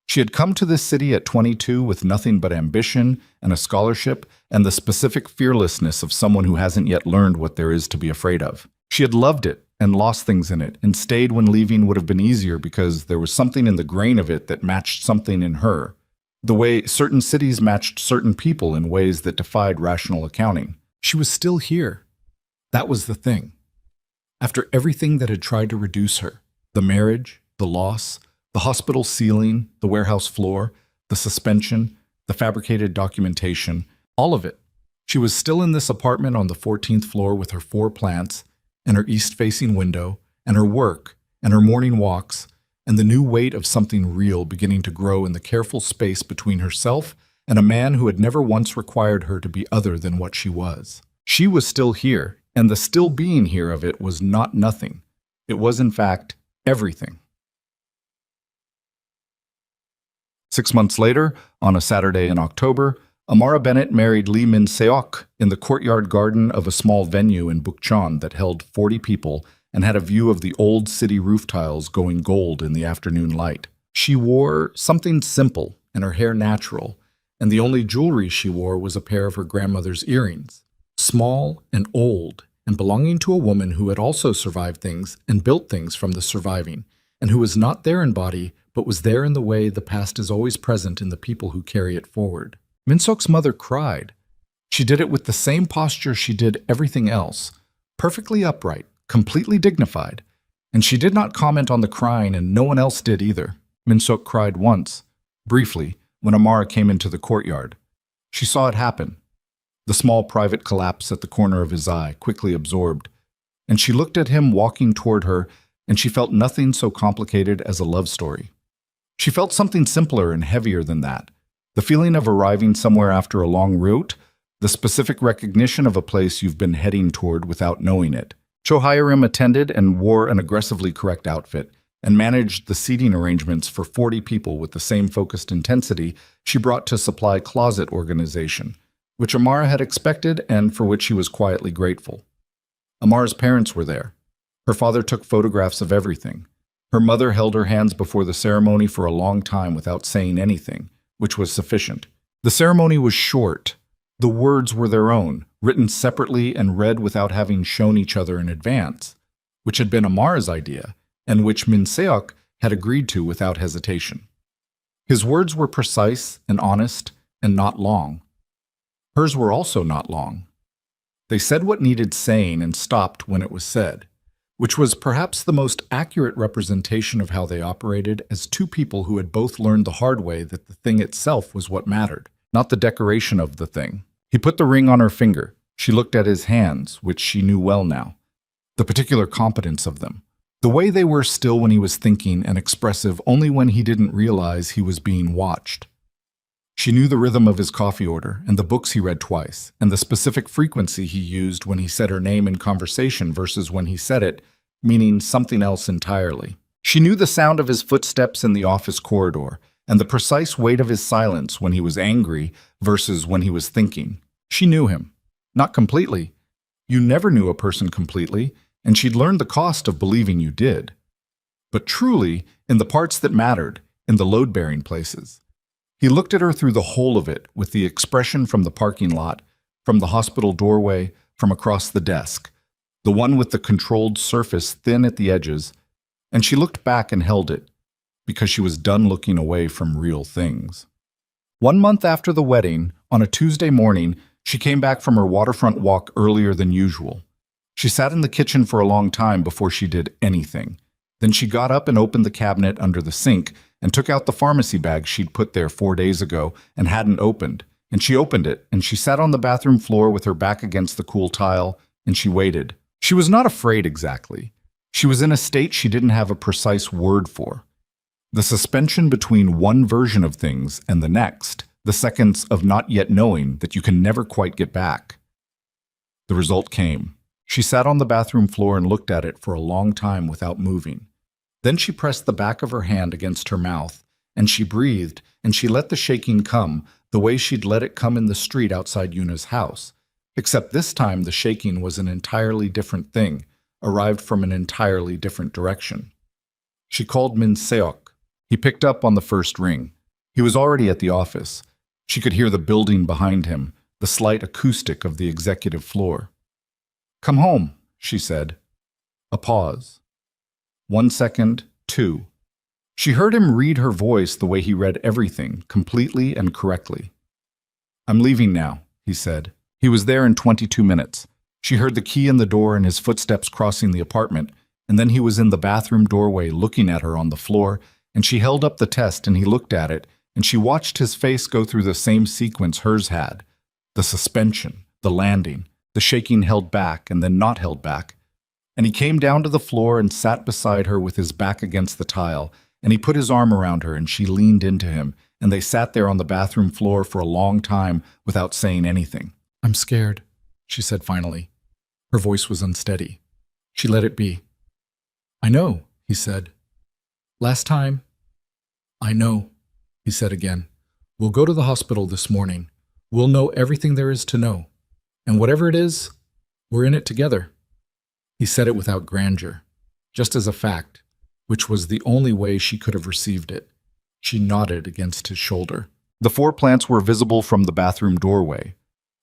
She had come to this city at 22 with nothing but ambition and a scholarship and the specific fearlessness of someone who hasn't yet learned what there is to be afraid of. She had loved it and lost things in it and stayed when leaving would have been easier because there was something in the grain of it that matched something in her. The way certain cities matched certain people in ways that defied rational accounting. She was still here. That was the thing. After everything that had tried to reduce her, the marriage, the loss, the hospital ceiling, the warehouse floor, the suspension, the fabricated documentation, all of it, she was still in this apartment on the 14th floor with her 4 plants and her east-facing window and her work and her morning walks and the new weight of something real beginning to grow in the careful space between herself and a man who had never once required her to be other than what she was. She was still here, and the still being here of it was not nothing. It was, in fact, everything. 6 months later, on a Saturday in October, Amara Bennett married Lee Min-seok in the courtyard garden of a small venue in Bukchon that held 40 people and had a view of the old city roof tiles going gold in the afternoon light. She wore something simple and her hair natural, and the only jewelry she wore was a pair of her grandmother's earrings, small and old, and belonging to a woman who had also survived things and built things from the surviving, and who was not there in body, but was there in the way the past is always present in the people who carry it forward. Min-seok's mother cried. She did it with the same posture she did everything else, perfectly upright, completely dignified, And she did not comment on the crying, and no one else did either. Minsuk cried once, briefly, when Amara came into the courtyard. She saw it happen. The small private collapse at the corner of his eye, quickly absorbed. And she looked at him walking toward her, and she felt nothing so complicated as a love story. She felt something simpler and heavier than that. The feeling of arriving somewhere after a long route, the specific recognition of a place you've been heading toward without knowing it. Chohayarim attended and wore an aggressively correct outfit and managed the seating arrangements for 40 people with the same focused intensity she brought to supply closet organization, which Amara had expected and for which she was quietly grateful. Amara's parents were there. Her father took photographs of everything. Her mother held her hands before the ceremony for a long time without saying anything, which was sufficient. The ceremony was short. The words were their own, written separately and read without having shown each other in advance, which had been Amara's idea, and which Minseok had agreed to without hesitation. His words were precise and honest and not long. Hers were also not long. They said what needed saying and stopped when it was said, which was perhaps the most accurate representation of how they operated as two people who had both learned the hard way that the thing itself was what mattered, not the decoration of the thing. He put the ring on her finger. She looked at his hands, which she knew well now, the particular competence of them, the way they were still when he was thinking and expressive only when he didn't realize he was being watched. She knew the rhythm of his coffee order and the books he read twice, and the specific frequency he used when he said her name in conversation versus when he said it, meaning something else entirely. She knew the sound of his footsteps in the office corridor, and the precise weight of his silence when he was angry versus when he was thinking. She knew him. Not completely. You never knew a person completely, and she'd learned the cost of believing you did. But truly, in the parts that mattered, in the load-bearing places. He looked at her through the whole of it, with the expression from the parking lot, from the hospital doorway, from across the desk, the one with the controlled surface thin at the edges, and she looked back and held it, because she was done looking away from real things. 1 month after the wedding, on a Tuesday morning, she came back from her waterfront walk earlier than usual. She sat in the kitchen for a long time before she did anything. Then she got up and opened the cabinet under the sink and took out the pharmacy bag she'd put there 4 days ago and hadn't opened. And she opened it, and she sat on the bathroom floor with her back against the cool tile, and she waited. She was not afraid exactly. She was in a state she didn't have a precise word for. The suspension between one version of things and the next, the seconds of not yet knowing that you can never quite get back. The result came. She sat on the bathroom floor and looked at it for a long time without moving. Then she pressed the back of her hand against her mouth, and she breathed, and she let the shaking come, the way she'd let it come in the street outside Yuna's house. Except this time the shaking was an entirely different thing, arrived from an entirely different direction. She called Min Seok. He picked up on the first ring. He was already at the office. She could hear the building behind him, the slight acoustic of the executive floor. "Come home," she said. A pause. 1 second, 2. She heard him read her voice the way he read everything, completely and correctly. "I'm leaving now," he said. He was there in 22 minutes. She heard the key in the door and his footsteps crossing the apartment, and then he was in the bathroom doorway looking at her on the floor, and she held up the test and he looked at it, and she watched his face go through the same sequence hers had. The suspension, the landing, the shaking held back and then not held back. And he came down to the floor and sat beside her with his back against the tile, and he put his arm around her and she leaned into him, and they sat there on the bathroom floor for a long time without saying anything. "I'm scared," she said finally. Her voice was unsteady. She let it be. "I know," he said. "Last time." "I know," he said again. "We'll go to the hospital this morning. We'll know everything there is to know. And whatever it is, we're in it together." He said it without grandeur, just as a fact, which was the only way she could have received it. She nodded against his shoulder. The 4 plants were visible from the bathroom doorway.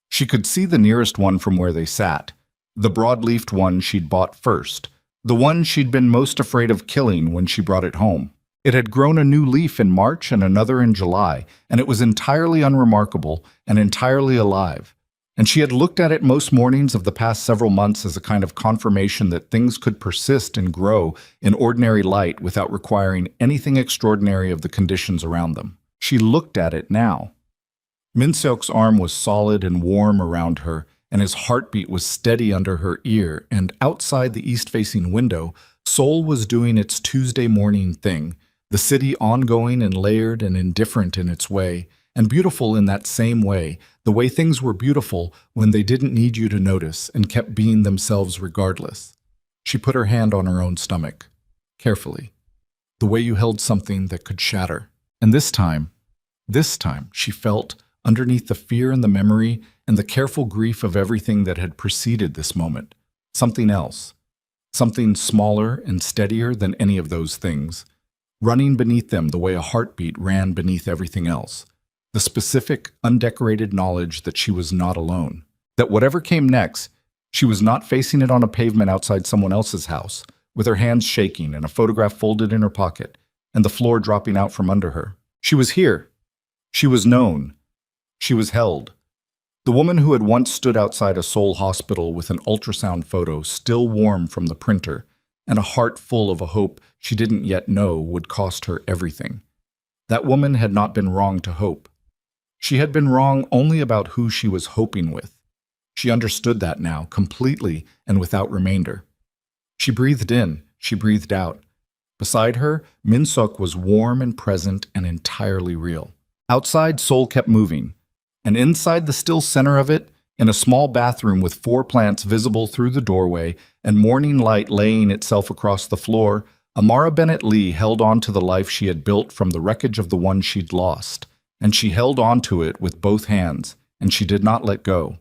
She could see the nearest one from where they sat, the broad-leafed one she'd bought first, the one she'd been most afraid of killing when she brought it home. It had grown a new leaf in March and another in July, and it was entirely unremarkable and entirely alive. And she had looked at it most mornings of the past several months as a kind of confirmation that things could persist and grow in ordinary light without requiring anything extraordinary of the conditions around them. She looked at it now. Min Seok's arm was solid and warm around her, and his heartbeat was steady under her ear, and outside the east-facing window, Seoul was doing its Tuesday morning thing, the city ongoing and layered and indifferent in its way, and beautiful in that same way, the way things were beautiful when they didn't need you to notice and kept being themselves regardless. She put her hand on her own stomach, carefully, the way you held something that could shatter. And this time, she felt, underneath the fear and the memory and the careful grief of everything that had preceded this moment, something else, something smaller and steadier than any of those things, running beneath them the way a heartbeat ran beneath everything else. The specific, undecorated knowledge that she was not alone, that whatever came next, she was not facing it on a pavement outside someone else's house, with her hands shaking and a photograph folded in her pocket, and the floor dropping out from under her. She was here. She was known. She was held. The woman who had once stood outside a Seoul hospital with an ultrasound photo still warm from the printer, and a heart full of a hope she didn't yet know would cost her everything. That woman had not been wrong to hope. She had been wrong only about who she was hoping with. She understood that now, completely and without remainder. She breathed in, she breathed out. Beside her, Min Seok was warm and present and entirely real. Outside, Seoul kept moving, and inside the still center of it, in a small bathroom with 4 plants visible through the doorway and morning light laying itself across the floor, Amara Bennett Lee held on to the life she had built from the wreckage of the one she'd lost. And she held on to it with both hands, and she did not let go.